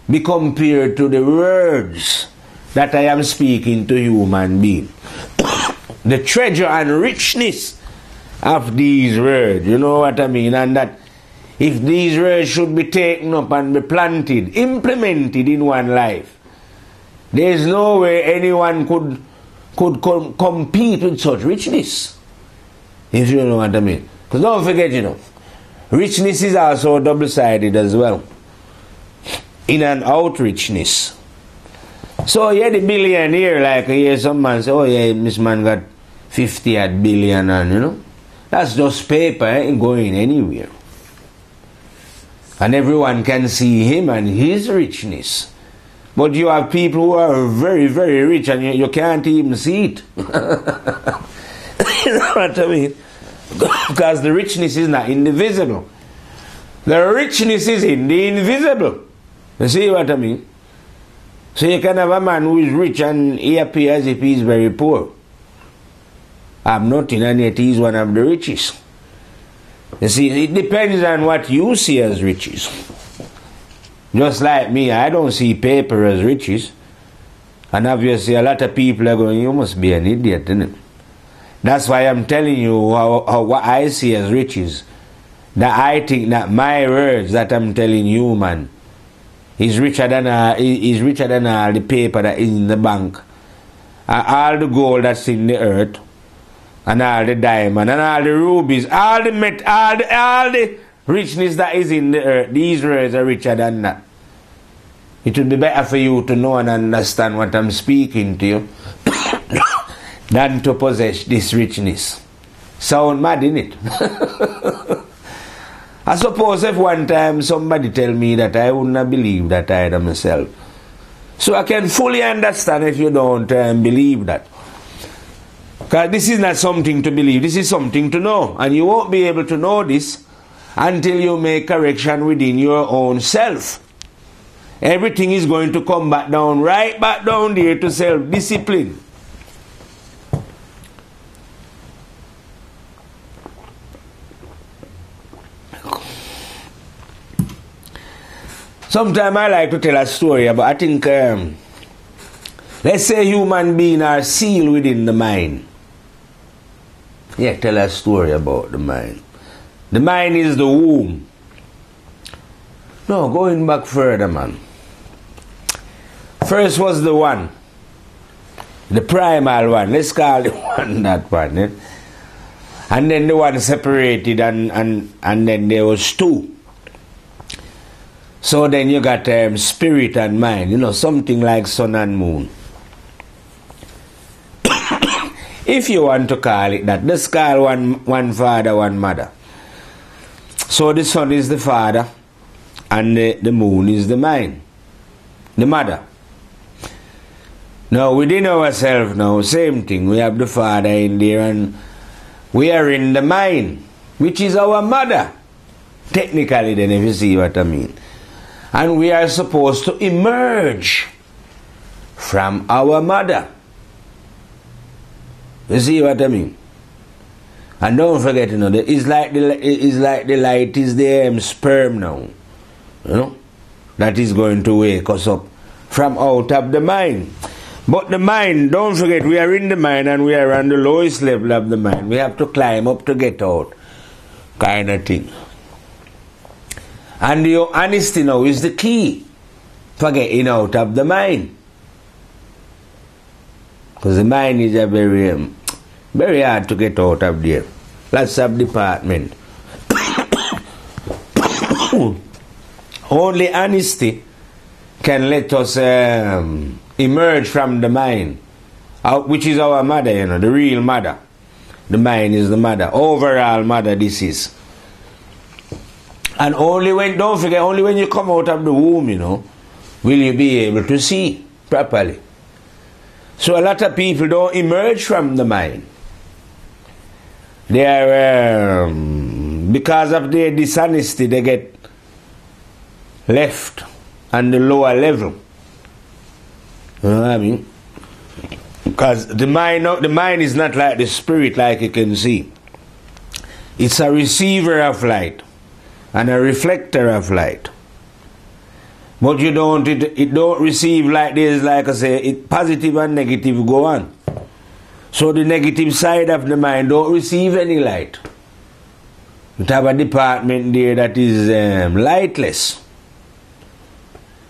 be compared to the words that I am speaking to human beings. The treasure and richness of these words, you know what I mean? And that if these words should be taken up and be planted, implemented in one life, there is no way anyone could compete with such richness. If you know what I mean. Because don't forget, you know, richness is also double-sided as well. In and out richness. So yeah, the billionaire, like I hear some man say, oh yeah, this man got 50 odd billion, and you know, that's just paper, ain't going anywhere. And everyone can see him and his richness. But you have people who are very, very rich and you can't even see it. You know what I mean? Because the richness is not in the visible. The richness is in the invisible. You see what I mean? So you can have a man who is rich and he appears as if he is very poor. I'm nothing, and yet he is one of the richest. You see, it depends on what you see as riches. Just like me, I don't see paper as riches. And obviously a lot of people are going, you must be an idiot, isn't it? That's why I'm telling you how what I see as riches. That I think that my words that I'm telling you, man, is richer than all the paper that is in the bank. All the gold that's in the earth. And all the diamond, and all the rubies, all the richness that is in the earth. These words are richer than that. It would be better for you to know and understand what I'm speaking to you than to possess this richness. Sound mad, innit? I suppose if one time somebody tell me that, I wouldn't have believed that either myself. So I can fully understand if you don't believe that. Because this is not something to believe, this is something to know. And you won't be able to know this until you make correction within your own self. Everything is going to come back down, right back down there to self-discipline. Sometimes I like to tell a story about, I think, let's say human beings are sealed within the mind. Yeah, tell a story about the mind. The mind is the womb. No, going back further, man. First was the one. The primal one. Let's call the one that one. Eh? And then the one separated and then there was two. So then you got spirit and mind. You know, something like sun and moon. If you want to call it that, let's call one father, one mother. So the sun is the father and the moon is the mind, the mother. Now within ourselves now, same thing. We have the father in there and we are in the mind, which is our mother. Technically then, if you see what I mean. And we are supposed to emerge from our mother. You see what I mean? And don't forget, you know, it's like the light is the sperm now. You know? That is going to wake us up from out of the mind. But the mind, don't forget, we are in the mind and we are on the lowest level of the mind. We have to climb up to get out. Kind of thing. And your honesty now is the key for getting out of the mind. Because the mind is a very hard to get out of there. Lots of department. Only honesty can let us emerge from the mind, which is our mother, you know, the real mother. The mind is the mother, overall mother this is. And only when, don't forget, only when you come out of the womb, you know, will you be able to see properly. So a lot of people don't emerge from the mind. They are, because of their dishonesty, they get left on the lower level. You know what I mean? Because the mind is not like the spirit, like you can see. It's a receiver of light and a reflector of light. But it don't receive like this, like I say, it positive and negative go on. So the negative side of the mind don't receive any light. It have a department there that is lightless.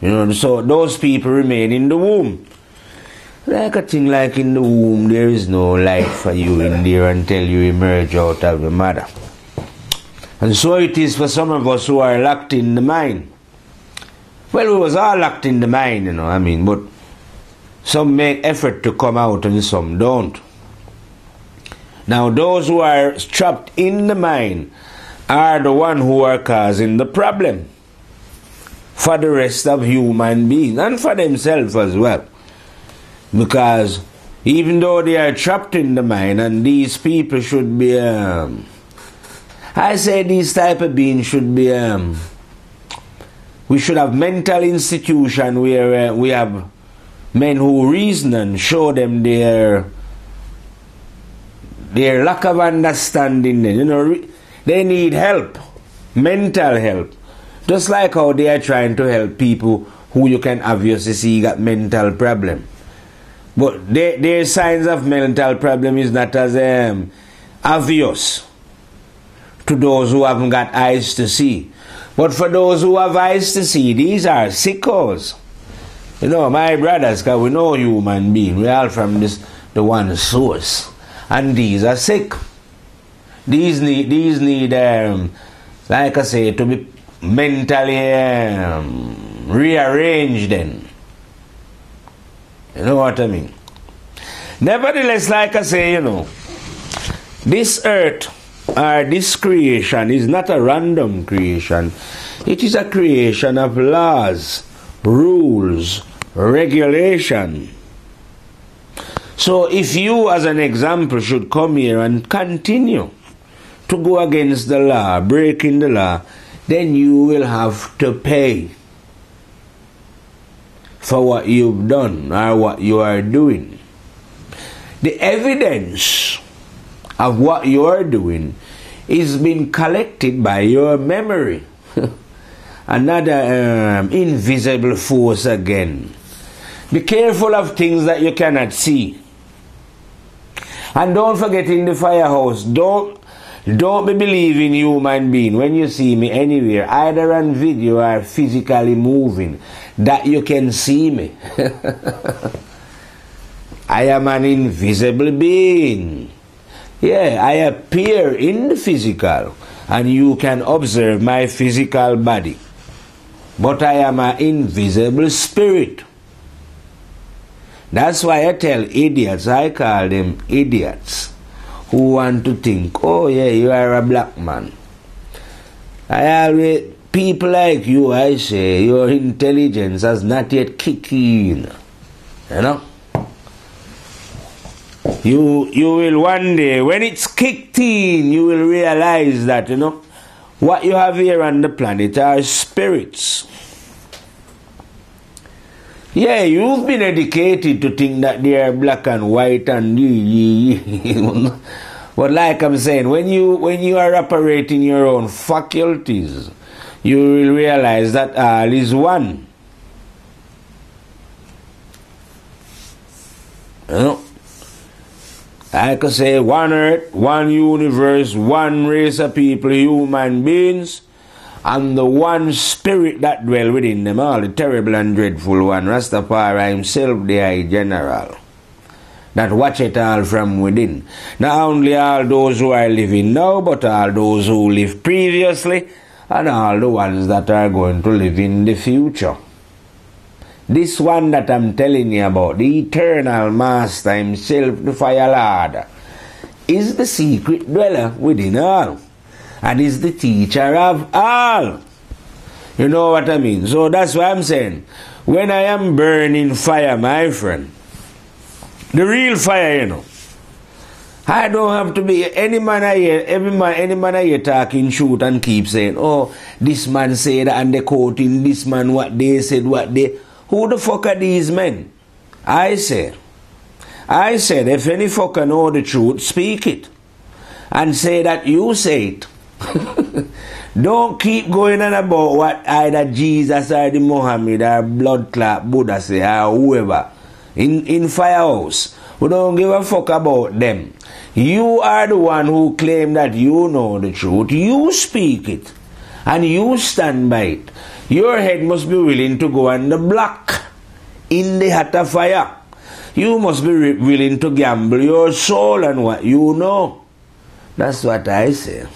You know, so those people remain in the womb. Like a thing like in the womb, there is no light for you in there until you emerge out of the mother. And so it is for some of us who are locked in the mind. Well, we was all locked in the mind, you know, I mean, but some make effort to come out and some don't. Now, those who are trapped in the mind are the ones who are causing the problem for the rest of human beings and for themselves as well. Because even though they are trapped in the mind, and these people should be, I say these type of beings should be, we should have mental institution where we have men who reason and show them their lack of understanding. You know, they need help, mental help. Just like how they are trying to help people who you can obviously see got mental problem. But their signs of mental problem is not as obvious to those who haven't got eyes to see. But for those who have eyes to see, these are sickos. You know, my brothers, because we know human beings, we are all from the one source. And these are sick. These need like I say, to be mentally rearranged then. You know what I mean? Nevertheless, like I say, you know, this earth or this creation is not a random creation. It is a creation of laws, rules, regulation. So if you as an example should come here and continue to go against the law, breaking the law, then you will have to pay for what you've done or what you are doing. The evidence of what you are doing is being collected by your memory. Another invisible force again. Be careful of things that you cannot see. And don't forget, in the firehouse, don't be believing human being when you see me anywhere, either on video or physically moving, that you can see me. I am an invisible being. Yeah, I appear in the physical, and you can observe my physical body. But I am an invisible spirit. That's why I tell idiots, I call them idiots, who want to think, oh yeah, you are a black man. People like you, I say, your intelligence has not yet kicked in. You know? You will one day, when it's kicked in, you will realize that, you know, what you have here on the planet are spirits. Yeah, you've been educated to think that they are black and white and but like I'm saying, when you are operating your own faculties, you will realize that all is one. You know? I could say one earth, one universe, one race of people, human beings, and the one spirit that dwell within them all, the terrible and dreadful one, Rastafari himself, the High General. that watch it all from within. Not only all those who are living now, but all those who lived previously, and all the ones that are going to live in the future. This one that I'm telling you about, the eternal Master himself, the Fire Lord, is the secret dweller within all, and is the teacher of all. You know what I mean? So that's why I'm saying, when I am burning fire, my friend, the real fire, you know, I don't have to be any man I hear, any man I hear talking truth and keep saying, oh, this man said and they quoting this man what they said, what they. Who the fuck are these men? I said, if any fucker know the truth, speak it. And say that you say it. Don't keep going on about what either Jesus or the Muhammad or blood clot Buddha say or whoever in Firehouse. We don't give a fuck about them. You are the one who claim that you know the truth. You speak it. And you stand by it. Your head must be willing to go on the block in the hot of fire. You must be willing to gamble your soul and what you know. That's what I say.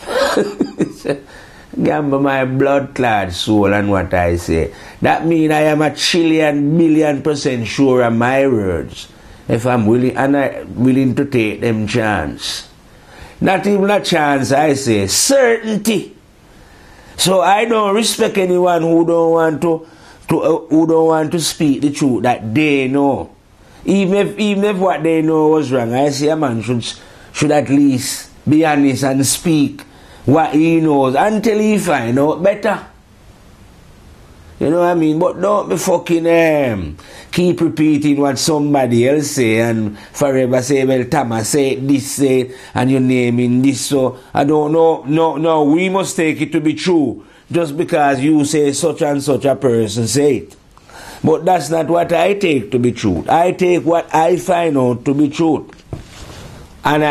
Gamble my blood-clad soul and what I say. That means I am a trillion, billion% sure of my words. If I'm willing, and I'm willing to take them chance. Not even a chance, I say. Certainty. So I don't respect anyone who don't want to speak the truth that they know. Even if what they know was wrong, I say a man should at least be honest and speak what he knows until he find out better. You know what I mean? But don't be fucking keep repeating what somebody else say and forever say, well, Thomas say this, say, and you're naming this. So I don't know. No, we must take it to be true just because you say such and such a person say it. But that's not what I take to be truth. I take what I find out to be truth. And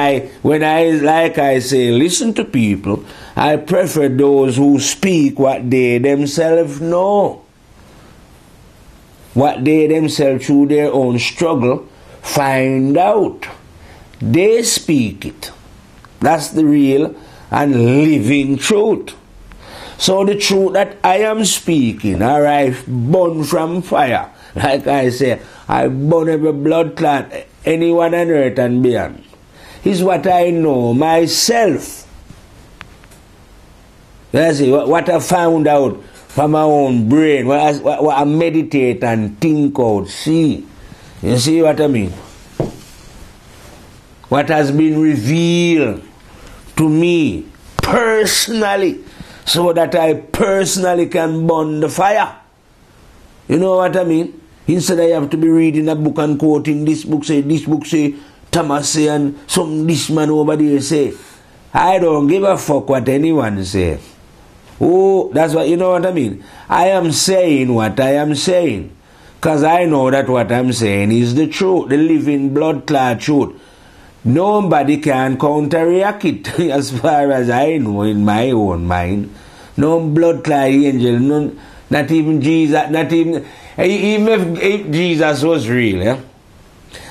when I say, listen to people, I prefer those who speak what they themselves know. What they themselves, through their own struggle, find out. They speak it. That's the real and living truth. So the truth that I am speaking, or I burn from fire, like I say, I burn every blood clot, anyone on earth and beyond, is what I know myself. You see, what I found out from my own brain, what I meditate and think out, see. You see what I mean? What has been revealed to me personally, so that I personally can burn the fire. You know what I mean? Instead I have to be reading a book and quoting this book say, Thomas say, and this man over there say. I don't give a fuck what anyone say. Oh, that's what, you know what I mean? I am saying what I am saying. Because I know that what I'm saying is the truth, the living blood-clad truth. Nobody can counteract it as far as I know in my own mind. No blood-clad angel, not even Jesus, not even if Jesus was real, yeah?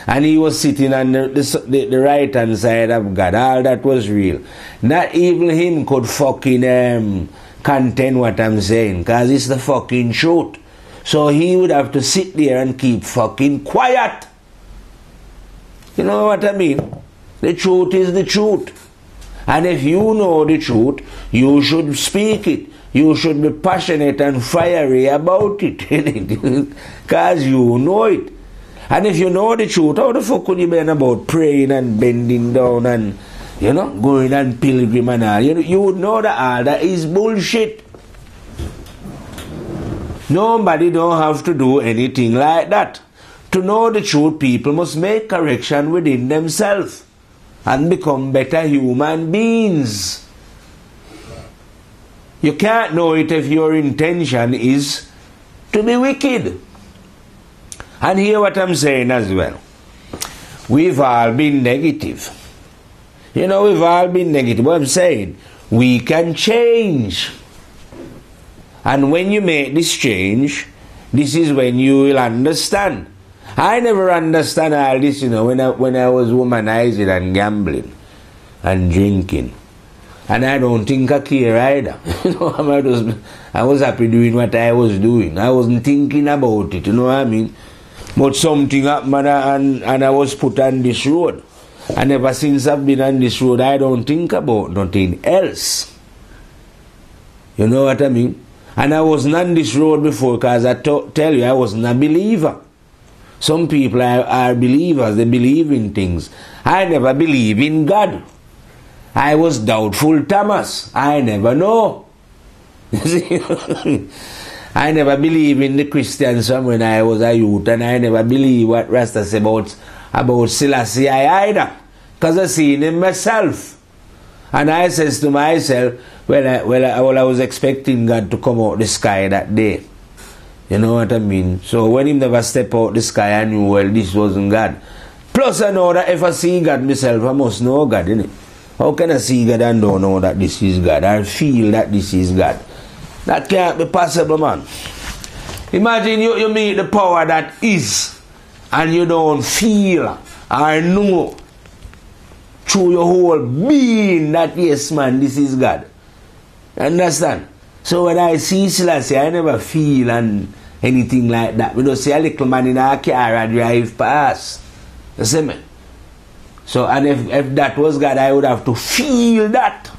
And he was sitting on the right hand side of God, all that was real. Not even him could fucking contain what I'm saying, because it's the fucking truth. So he would have to sit there and keep fucking quiet. You know what I mean? The truth is the truth. And if you know the truth, you should speak it. You should be passionate and fiery about it. Because you know it. And if you know the truth, how the fuck could you be about praying and bending down and, you know, going on pilgrim and all? You would know that all that is bullshit. Nobody don't have to do anything like that. To know the truth, people must make correction within themselves and become better human beings. You can't know it if your intention is to be wicked. And hear what I'm saying as well. We've all been negative. You know, we've all been negative. What I'm saying, we can change. And when you make this change, this is when you will understand. I never understand all this, you know, when I was womanizing and gambling and drinking. And I don't think I care either. You know, I was happy doing what I was doing. I wasn't thinking about it, you know what I mean? But something happened and I was put on this road. And ever since I've been on this road, I don't think about nothing else. You know what I mean? And I wasn't on this road before because I tell you, I wasn't a believer. Some people are believers, they believe in things. I never believe in God. I was doubtful Thomas. I never know. You see? I never believed in the Christians from when I was a youth, and I never believed what Rasta said about Selassie either. Because I seen him myself. And I says to myself, well, I was expecting God to come out the sky that day. You know what I mean? So when he never stepped out the sky, I knew, well, this wasn't God. Plus I know that if I see God myself, I must know God, innit? How can I see God and don't know that this is God? I feel that this is God. That can't be possible, man. Imagine you meet the power that is, and you don't feel or know through your whole being that, yes, man, this is God. Understand? So when I see Selassie, I never feel and anything like that. We don't see a little man in a car and drive past. You see me? So, and if that was God, I would have to feel that.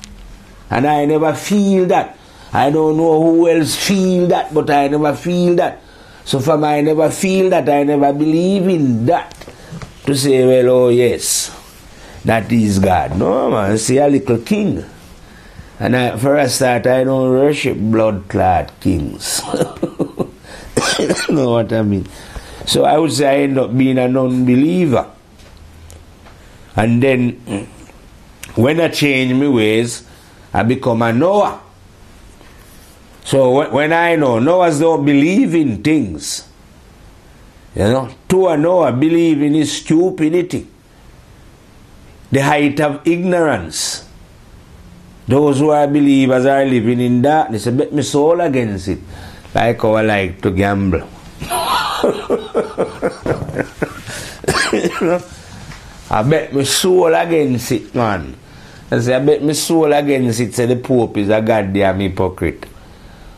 And I never feel that. I don't know who else feel that, but I never feel that. So from I never feel that, I never believe in that. To say, well, oh yes, that is God. No, man, see a little king. And for a start, I don't worship blood clot kings. You know what I mean? So I would say I end up being a non-believer. And then, when I change my ways, I become a Noah. So when I know, Noah's don't believe in things. You know, to a Noah, believe in his stupidity. The height of ignorance. Those who are believers are living in darkness. I bet my soul against it. Like how I like to gamble. You know? I bet my soul against it, man. I say, I bet my soul against it, say the Pope is a goddamn hypocrite.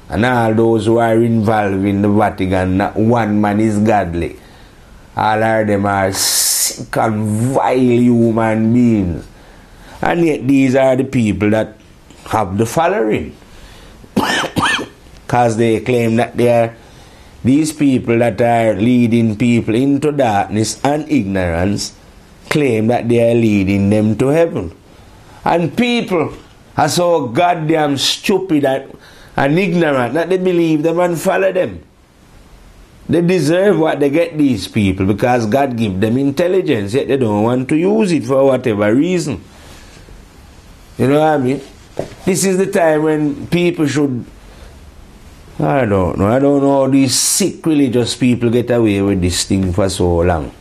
And all those who are involved in the Vatican, not one man is godly. All of them are sick and vile human beings. And yet these are the people that have the following. Because they claim that they are these people that are leading people into darkness and ignorance, claim that they are leading them to heaven. And people are so goddamn stupid and ignorant that they believe them and follow them. They deserve what they get, these people, because God give them intelligence, yet they don't want to use it for whatever reason. You know what I mean? This is the time when people should, I don't know how these sick religious people get away with this thing for so long.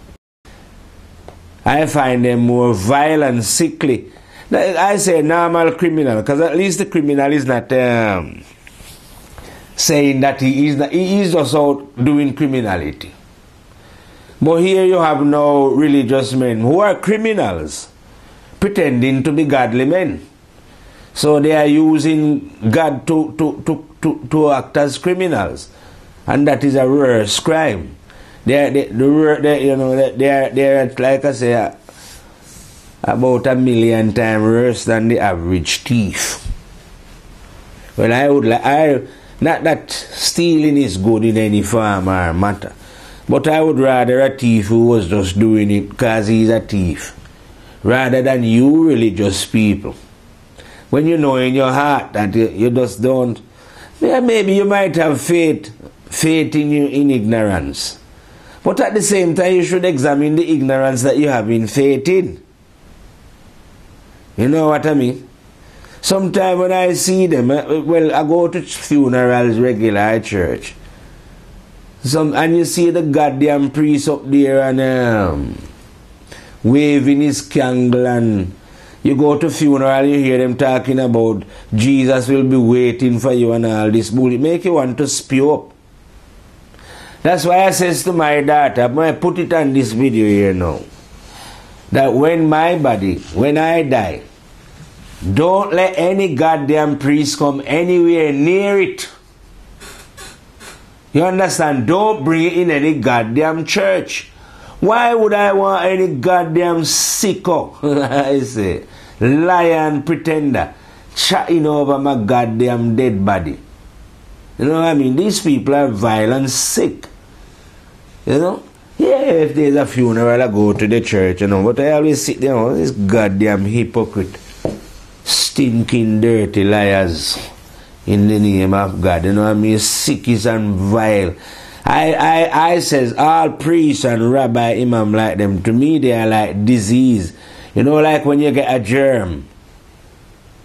I find them more vile and sickly. I say normal criminal, because at least the criminal is not saying that he is just out doing criminality. But here you have no religious men who are criminals, pretending to be godly men. So they are using God to act as criminals, and that is a worse crime. They are like I say, about 1 million times worse than the average thief. Well, not that stealing is good in any form or matter, but I would rather a thief who was just doing it because he's a thief, rather than you religious people. When you know in your heart that you just don't, maybe you might have faith in ignorance, but at the same time you should examine the ignorance that you have in faith in. You know what I mean? Sometimes when I see them, well, I go to funerals regular at church. And you see the goddamn priest up there and waving his candle, and you go to funeral, you hear them talking about Jesus will be waiting for you and all this bullshit. Make you want to spew up. That's why I says to my daughter, I'm going to put it on this video here now, that when I die, don't let any goddamn priest come anywhere near it. You understand? Don't bring it in any goddamn church. Why would I want any goddamn sicko, I say, lion pretender, chatting over my goddamn dead body? You know what I mean? These people are vile and sick. You know? Yeah, if there's a funeral, I go to the church, you know, but I always sit there, oh, this goddamn hypocrite, stinking, dirty liars in the name of God. You know what I mean? Sickies and vile. I says all priests and rabbi imam like them, to me they are like disease. You know, like when you get a germ.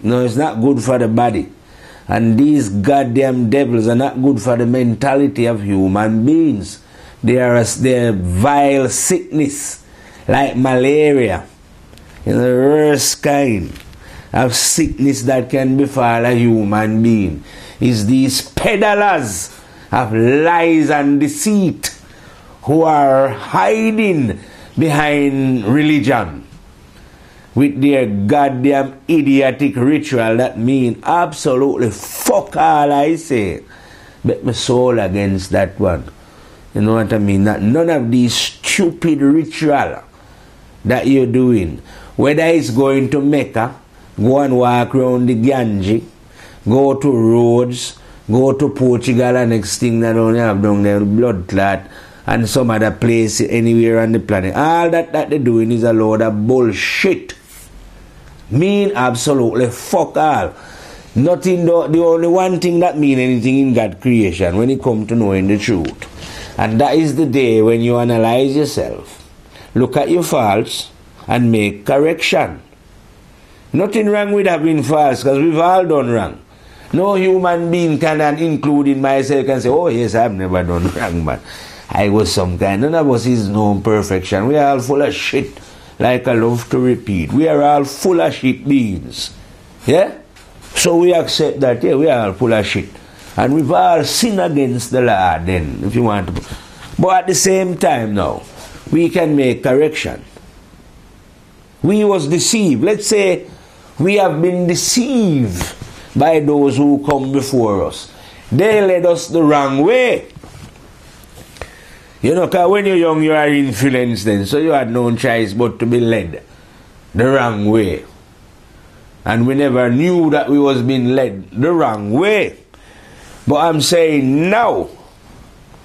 No, it's not good for the body. And these goddamn devils are not good for the mentality of human beings. They are vile sickness, like malaria. You know, the worst kind of sickness that can befall a human being is these peddlers of lies and deceit who are hiding behind religion with their goddamn idiotic ritual that mean absolutely fuck all, I say. Bet my soul against that one. You know what I mean? That none of these stupid ritual that you're doing, whether it's going to Mecca, go and walk around the Ganges, go to Rhodes, go to Portugal, and next thing that only have down there, blood clot, and some other place anywhere on the planet. All that they're doing is a load of bullshit. Mean absolutely fuck all. Nothing, the only one thing that mean anything in God's creation when it comes to knowing the truth. And that is the day when you analyze yourself, look at your faults, and make correction. Nothing wrong with having faults, because we've all done wrong. No human being can, and including myself, can say, oh yes, I've never done wrong, but I was some kind. None of us is known perfection. We are all full of shit, like I love to repeat. We are all full of shit beings. Yeah? So we accept that, yeah, we are all full of shit. And we've all sinned against the Lord then, if you want to. But at the same time now, we can make correction. We was deceived. Let's say we have been deceived by those who come before us. They led us the wrong way. You know, because when you're young, you are influenced then, so you had no choice but to be led the wrong way. And we never knew that we was being led the wrong way. But I'm saying now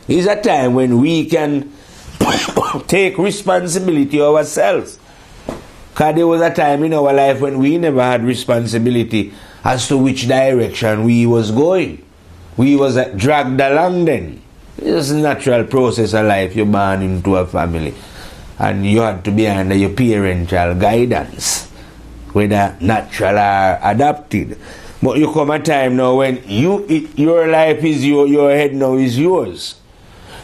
is a time when we can take responsibility ourselves. Because there was a time in our life when we never had responsibility as to which direction we was going. We was dragged along then. It's a natural process of life. You're born into a family and you had to be under your parental guidance, whether natural or adopted. But you come a time now when your life is your head now is yours.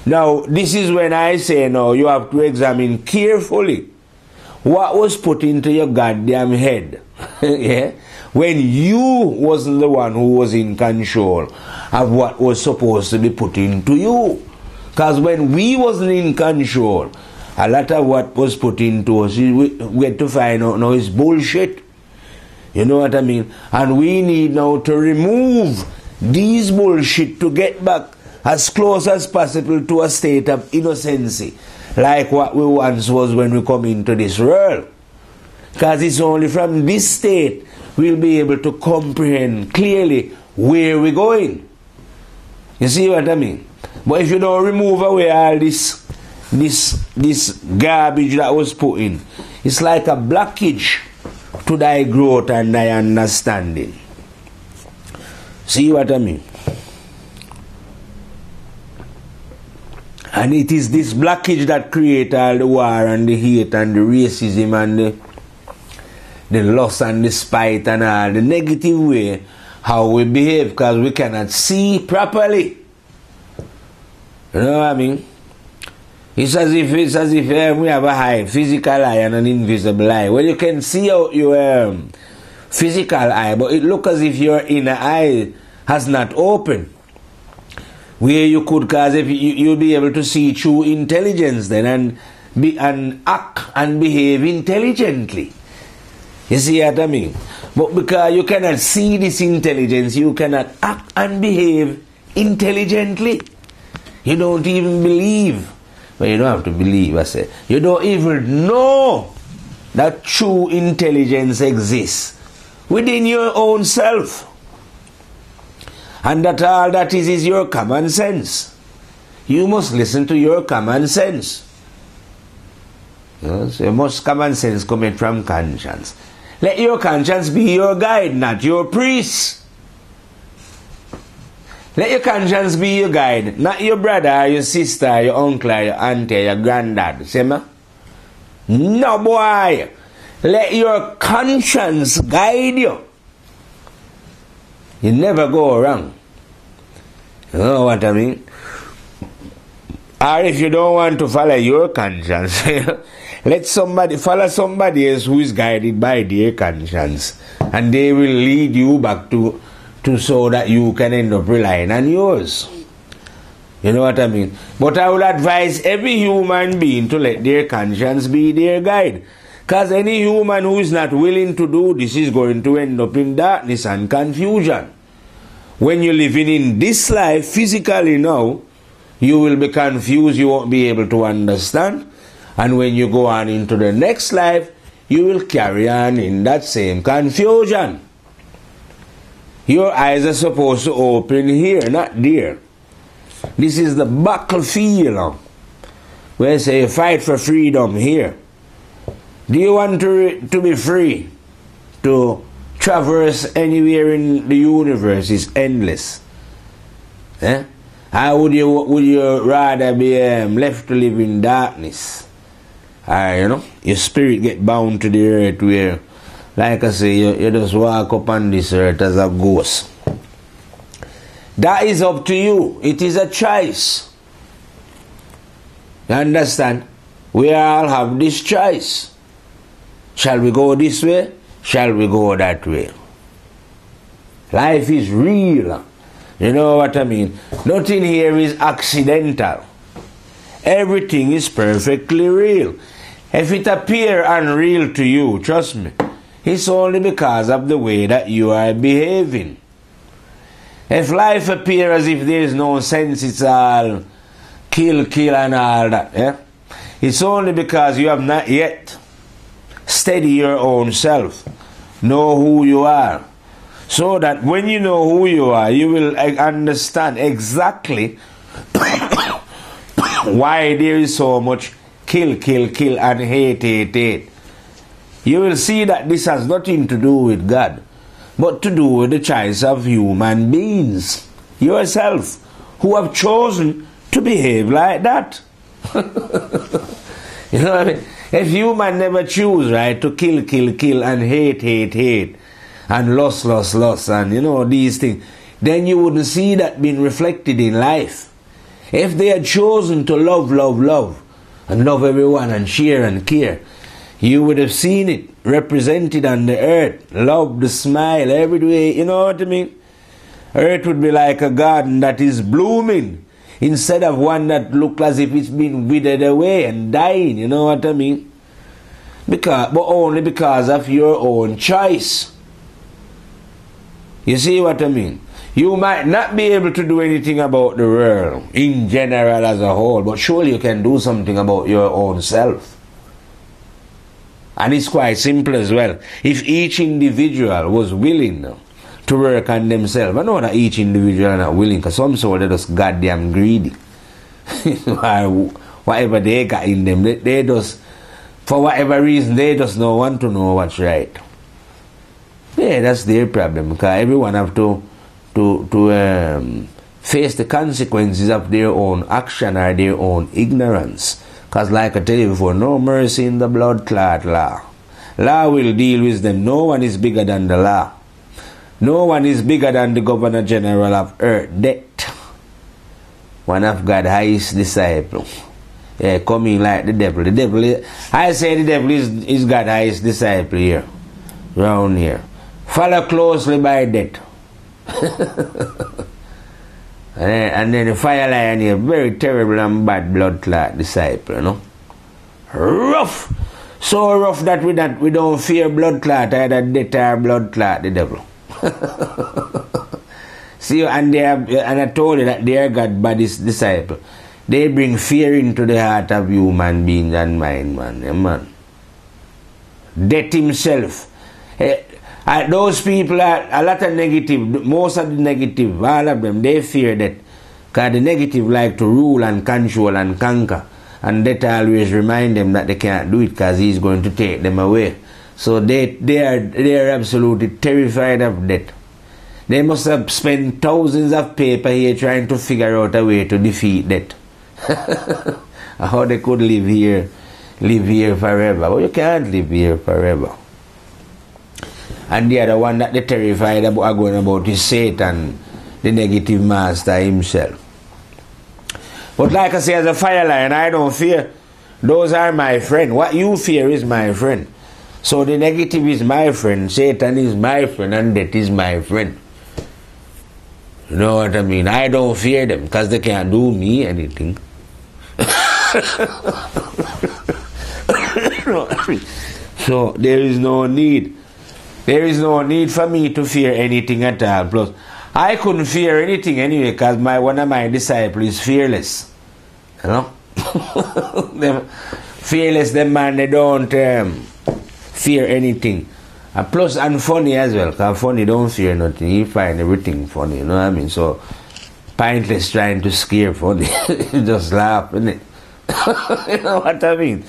Now, this is when I say now you have to examine carefully what was put into your goddamn head. Yeah? When you wasn't the one who was in control of what was supposed to be put into you. Because when we wasn't in control, a lot of what was put into us, we had to find out now is bullshit. You know what I mean? And we need now to remove these bullshit to get back as close as possible to a state of innocency, like what we once was when we come into this world. Because it's only from this state we'll be able to comprehend clearly where we're going. You see what I mean? But if you don't remove away all this garbage that was put in, it's like a blockage to thy growth and thy understanding. See what I mean? And it is this blockage that creates all the war and the hate and the racism and the lust and the spite and all the negative way how we behave, because we cannot see properly. You know what I mean? It's as if we have a eye, physical eye and an invisible eye. Well, you can see out your physical eye, but it looks as if your inner eye has not opened. Where you could, cause if you'll be able to see true intelligence then and act and behave intelligently. You see what I mean? But because you cannot see this intelligence, you cannot act and behave intelligently. You don't even believe. Well, you don't have to believe, I say. You don't even know that true intelligence exists within your own self. And that all that is your common sense. You must listen to your common sense. So most common sense coming from conscience. Let your conscience be your guide, not your priest. Let your conscience be your guide, not your brother, your sister, your uncle, your auntie, your granddad. See me? No, boy. Let your conscience guide you. You never go wrong. You know what I mean? Or if you don't want to follow your conscience, let somebody follow somebody else who is guided by their conscience, and they will lead you back to so that you can end up relying on yours. You know what I mean? But I would advise every human being to let their conscience be their guide. Because any human who is not willing to do this is going to end up in darkness and confusion. When you're living in this life physically now, you will be confused, you won't be able to understand. And when you go on into the next life, you will carry on in that same confusion. Your eyes are supposed to open here, not there. This is the battlefield where I say fight for freedom here. Do you want to be free? To traverse anywhere in the universe is endless. How would you rather be left to live in darkness? Your spirit get bound to the earth where, like I say, you just walk up on this earth as a ghost. That is up to you. It is a choice. You understand? We all have this choice. Shall we go this way? Shall we go that way? Life is real. You know what I mean? Nothing here is accidental. Everything is perfectly real. If it appears unreal to you, trust me, it's only because of the way that you are behaving. If life appears as if there is no sense, it's all kill and all that, it's only because you have not yet steady your own self, know who you are, so that when you know who you are, you will understand exactly why there is so much kill and hate. You will see that this has nothing to do with God, but to do with the choice of human beings, yourself, who have chosen to behave like that. You know what I mean? If human never choose, right, to kill and hate and loss and these things, then you wouldn't see that being reflected in life. If they had chosen to love and love everyone and share and care, you would have seen it represented on the earth. Love, the smile, every way. You know what I mean? Earth would be like a garden that is blooming instead of one that looks as if it's been withered away and dying. You know what I mean? But only because of your own choice. You see what I mean? You might not be able to do anything about the world in general as a whole, but surely you can do something about your own self. And it's quite simple as well. If each individual was willing to work on themselves, I know that each individual is not willing, because some sort of just goddamn greedy. Whatever they got in them, they just, for whatever reason, they just don't want to know what's right. Yeah, that's their problem, because everyone have to face the consequences of their own action or their own ignorance. Because like I tell you before, no mercy in the blood clot law. Law will deal with them. No one is bigger than the law. No one is bigger than the Governor General of Earth. Death. One of God's highest disciple. Yeah, coming like the devil. The devil, I say the devil is God's highest disciple here. Round here. Follow closely by death. And then the fire lion here, very terrible and bad blood clot disciple, you know. Rough. So rough that we don't fear blood clot, either death or blood clot, the devil. See, and I told you that they are God body's disciple. They bring fear into the heart of human beings and mind, man. Yeah, man. Death himself. Those people are a lot of negative, most of the negative, all of them, they fear death. Because the negative like to rule and control and conquer. And death always remind them that they can't do it because he's going to take them away. So they are absolutely terrified of death. They must have spent thousands of paper here trying to figure out a way to defeat death. How they could live here forever. But you can't live here forever. And the other one that they're terrified about going about is Satan, the negative master himself. But like I say, as a fire lion, I don't fear. Those are my friend. What you fear is my friend. So the negative is my friend, Satan is my friend, and death is my friend. You know what I mean? I don't fear them because they can't do me anything. So there is no need. There is no need for me to fear anything at all. Plus, I couldn't fear anything anyway because one of my disciples is fearless. You know? Fearless, them man, they don't fear anything. And plus, and funny as well, because funny don't fear nothing. He find everything funny, you know what I mean? So, pointless trying to scare funny. Just laugh, innit? You know what I mean?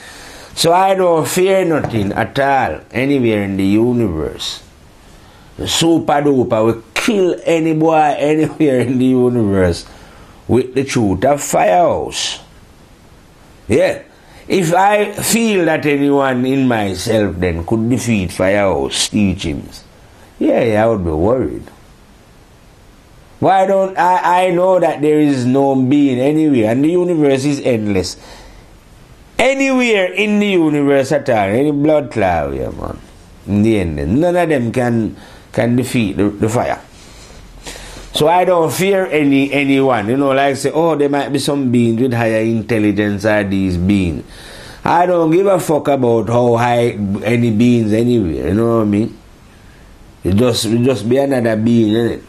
So I don't fear nothing at all, anywhere in the universe. The super duper will kill any boy anywhere in the universe with the truth of Firehouse. Yeah. If I feel that anyone in myself then could defeat Firehouse teachings, yeah, I would be worried. Why don't I know that there is no being anywhere and the universe is endless. Anywhere in the universe at all, any blood cloud, yeah, man. In the end, none of them can defeat the fire. So I don't fear anyone. You know, like say, oh, there might be some beings with higher intelligence or these beings. I don't give a fuck about how high any beings anywhere. You know what I mean? It just be another being, innit?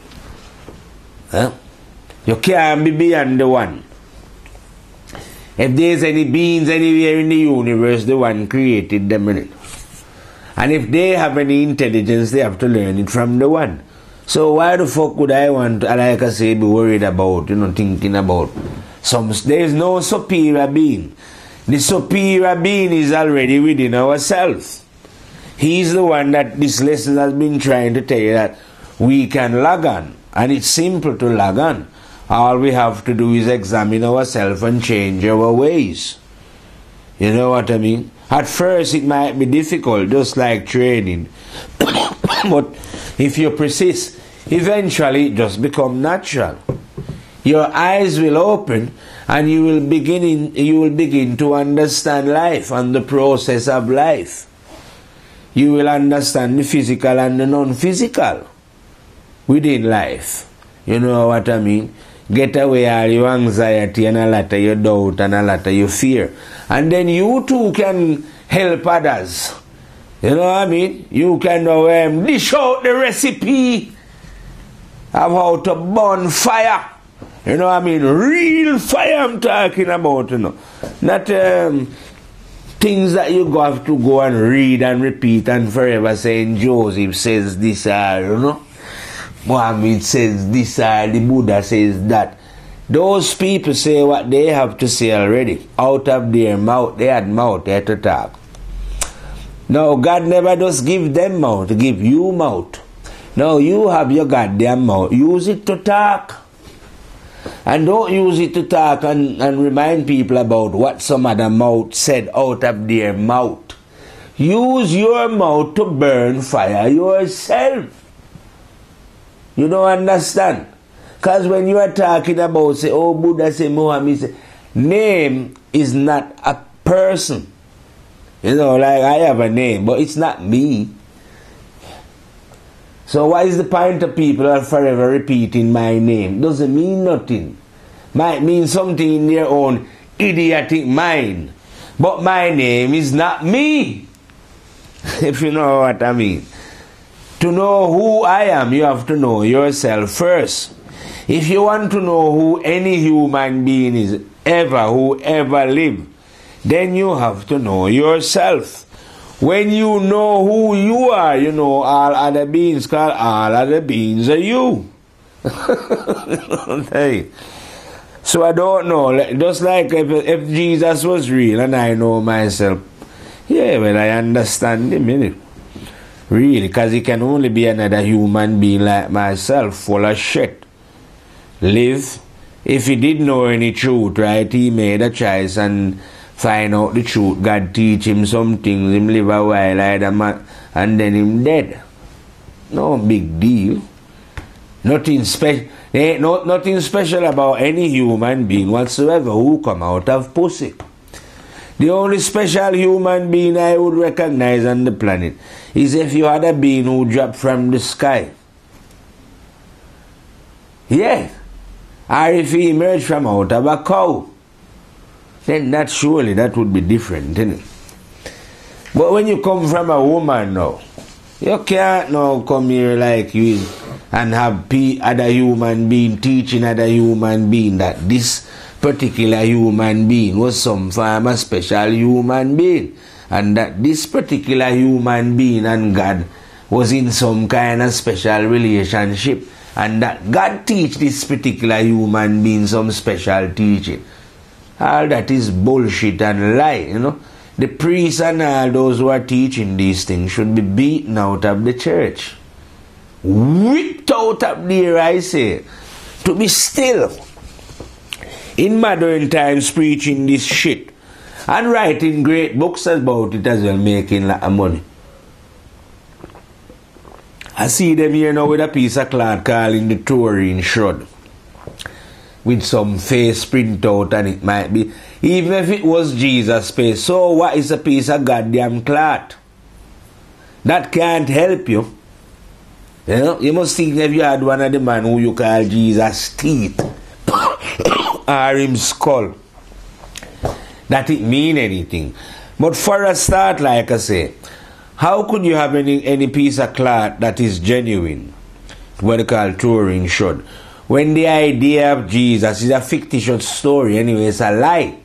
Huh? You can't be beyond the one. If there's any beings anywhere in the universe, the one created them, innit? And if they have any intelligence, they have to learn it from the one. So why the fuck would I want, like I say, be worried about, you know, thinking about there is no superior being. The superior being is already within ourselves. He's the one that this lesson has been trying to tell you that we can log on. And it's simple to log on. All we have to do is examine ourselves and change our ways. You know what I mean? At first it might be difficult, just like training. But if you persist, eventually it just becomes natural. Your eyes will open and you will begin to understand life and the process of life. You will understand the physical and the non-physical within life. You know what I mean? Get away all your anxiety and a lot of your doubt and a lot of your fear. And then you too can help others. You know what I mean? You can now dish out the recipe of how to burn fire. You know what I mean? Real fire I'm talking about, you know. Not things that you have to go and read and repeat and forever saying Joseph says this, you know. Muhammad says this, the Buddha says that. Those people say what they have to say already. Out of their mouth, they had mouth there to talk. No, God never does give them mouth, to give you mouth. No, you have your goddamn mouth. Use it to talk. And don't use it to talk and remind people about what some other mouth said out of their mouth. Use your mouth to burn fire yourself. You don't understand? Because when you are talking about, say, oh, Buddha say, Muhammad say, name is not a person. You know, like I have a name, but it's not me. So what is the point of people are forever repeating my name? Doesn't mean nothing. Might mean something in their own idiotic mind. But my name is not me. If you know what I mean. To know who I am, you have to know yourself first. If you want to know who any human being is who ever lived, then you have to know yourself. When you know who you are, you know all other beings, because all other beings are you. Hey. So I don't know, just like if Jesus was real and I know myself, yeah, well, I understand him, innit? Really, because he can only be another human being like myself, full of shit. Live. If he didn't know any truth, right, he made a choice and find out the truth. God teach him some things, him live a while, and then him dead. No big deal. Nothing special. There ain't nothing special about any human being whatsoever who come out of pussy. The only special human being I would recognize on the planet is if you had a being who dropped from the sky. Yeah. Or if he emerged from out of a cow. Then that would be different, isn't it? But when you come from a woman now, you can't now come here like you and have other human being teaching other human being that this particular human being was some form of special human being, and that this particular human being and God was in some kind of special relationship, and that God teach this particular human being some special teaching. All that is bullshit and lie, you know. The priests and all those who are teaching these things should be beaten out of the church. Whipped out of there, I say. To be still. In modern times preaching this shit. And writing great books about it as well, making a lot of money. I see them here now with a piece of cloth calling the Turin Shroud. With some face print out, and it might be, even if it was Jesus' face, so what is a piece of goddamn cloth? That can't help you. You know, you must think if you had one of the man who you call Jesus' teeth or him skull, that it mean anything. But for a start, like I say, how could you have any piece of cloth that is genuine, what they call Turin Shroud, when the idea of Jesus is a fictitious story anyway, it's a lie.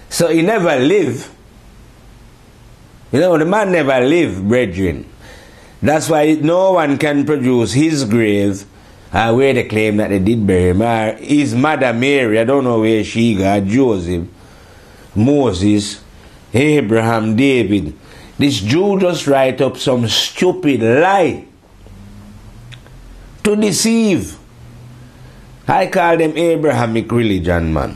So he never lived. You know, the man never lived, brethren. That's why no one can produce his grave where they claim that they did bury him. His mother Mary, I don't know where she got, Joseph, Moses, Abraham, David. This Jew just write up some stupid lie to deceive. I call them Abrahamic religion, man.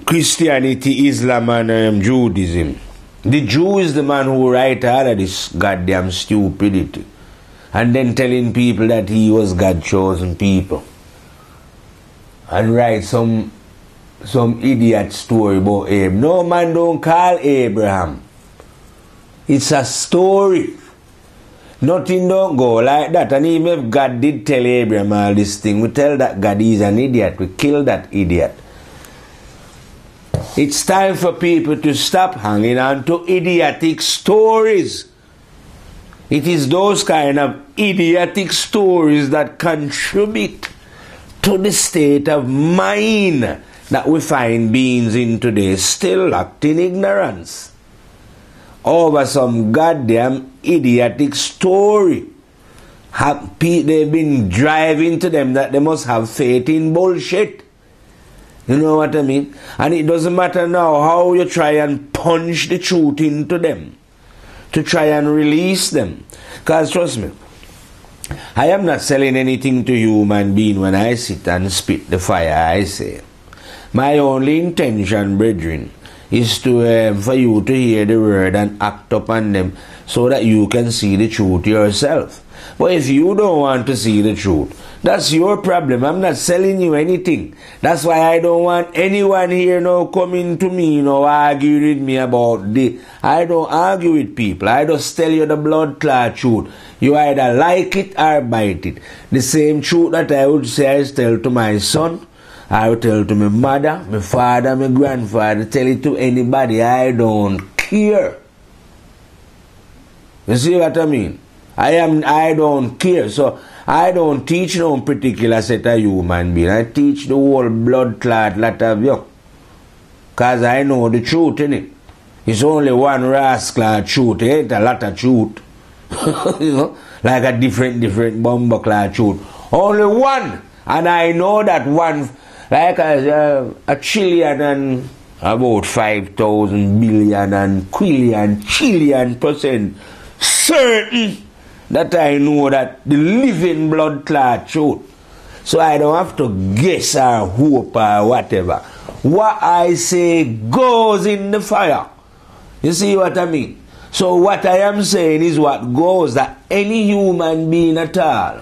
Christianity, Islam, and Judaism. The Jew is the man who write all of this goddamn stupidity. And then telling people that he was God's chosen people. And write some idiot story about Abraham. No man don't call Abraham. It's a story. Nothing don't go like that. And even if God did tell Abraham all this thing, we tell that God is an idiot. We kill that idiot. It's time for people to stop hanging on to idiotic stories. It is those kind of idiotic stories that contribute to the state of mind that we find beings in today still locked in ignorance over some goddamn idiotic story. They've been driving to them that they must have faith in bullshit. You know what I mean? And it doesn't matter now how you try and punch the truth into them to try and release them. Because trust me, I am not selling anything to human being when I sit and spit the fire, I say. My only intention, brethren, is to for you to hear the word and act upon them so that you can see the truth yourself. But if you don't want to see the truth, That's your problem. I'm not selling you anything. That's why I don't want anyone here now coming to me, arguing with me about this. I don't argue with people. I just tell you the blood clot truth. You either like it or bite it. The same truth that I would say I tell to my son, I would tell to my mother, my father, my grandfather, tell it to anybody. I don't care. You see what I mean? I don't care. So I don't teach no particular set of human being. I teach the whole blood clot lot of you. Because I know the truth, innit? It's only one rascal truth. It ain't a lot of truth. Like a different bomber clot truth. Only one. And I know that one, like a trillion and about 5,000 billion and quillion, trillion % certain that I know that the living blood clot truth. So I don't have to guess or hope or whatever. What I say goes in the fire. You see what I mean? So what I am saying is what goes, that any human being at all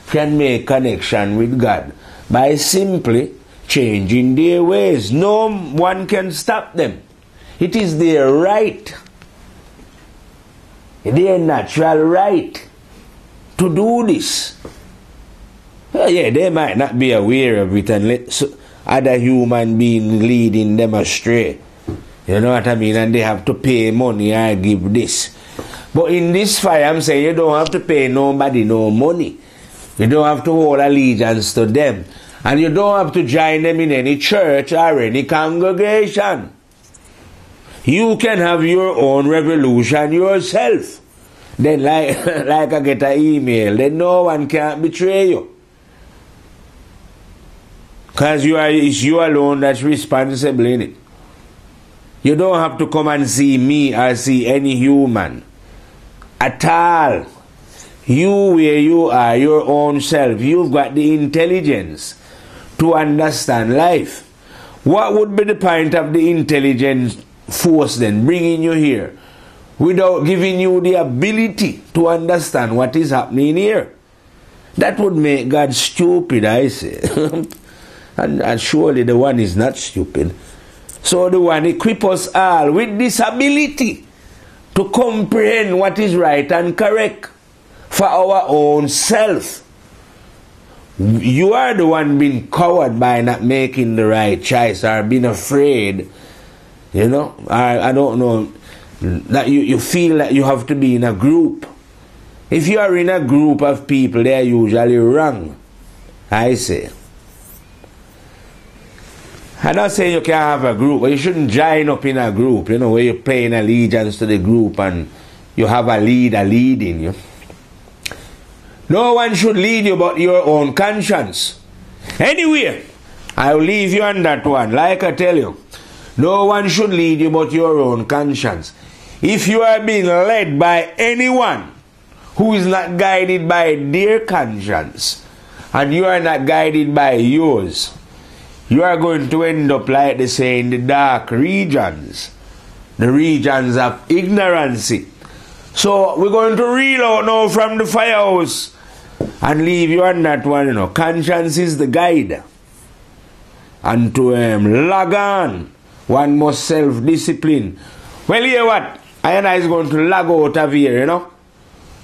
can make connection with God by simply changing their ways. No one can stop them. It is their right, their natural right to do this. Yeah, they might not be aware of it and let other human beings leading them astray. You know what I mean? And they have to pay money or give this. But in this fire, I'm saying you don't have to pay nobody no money. You don't have to hold allegiance to them. And you don't have to join them in any church or any congregation. You can have your own revolution yourself. Then like I get an email, then no one can betray you. Because it's you alone that's responsible in it. You don't have to come and see me or see any human at all. You where you are, your own self, you've got the intelligence to understand life. What would be the point of the intelligence force then, bringing you here, without giving you the ability to understand what is happening here? That would make God stupid, I say. and surely the one is not stupid. So the one equip us all with this ability to comprehend what is right and correct for our own self. You are the one being coward by not making the right choice or being afraid, or I don't know, that you feel that you have to be in a group. If you are in a group of people, they are usually wrong, I say. I'm not saying you can't have a group, but you shouldn't join up in a group, where you're paying allegiance to the group and you have a leader leading you. No one should lead you but your own conscience. Anyway, I'll leave you on that one. Like I tell you, no one should lead you but your own conscience. If you are being led by anyone who is not guided by their conscience, and you are not guided by yours, you are going to end up like they say in the dark regions, the regions of ignorance. So we're going to reel out now from the firehouse and leave you on that one. Conscience is the guide. And to log on, one must self-discipline. Well, hear what? I and I is going to log out of here,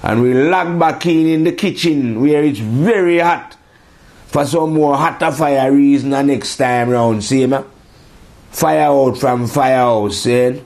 and we log back in the kitchen where it's very hot. For some more hotter fire reason the next time round, see me? Fire out from firehouse, see?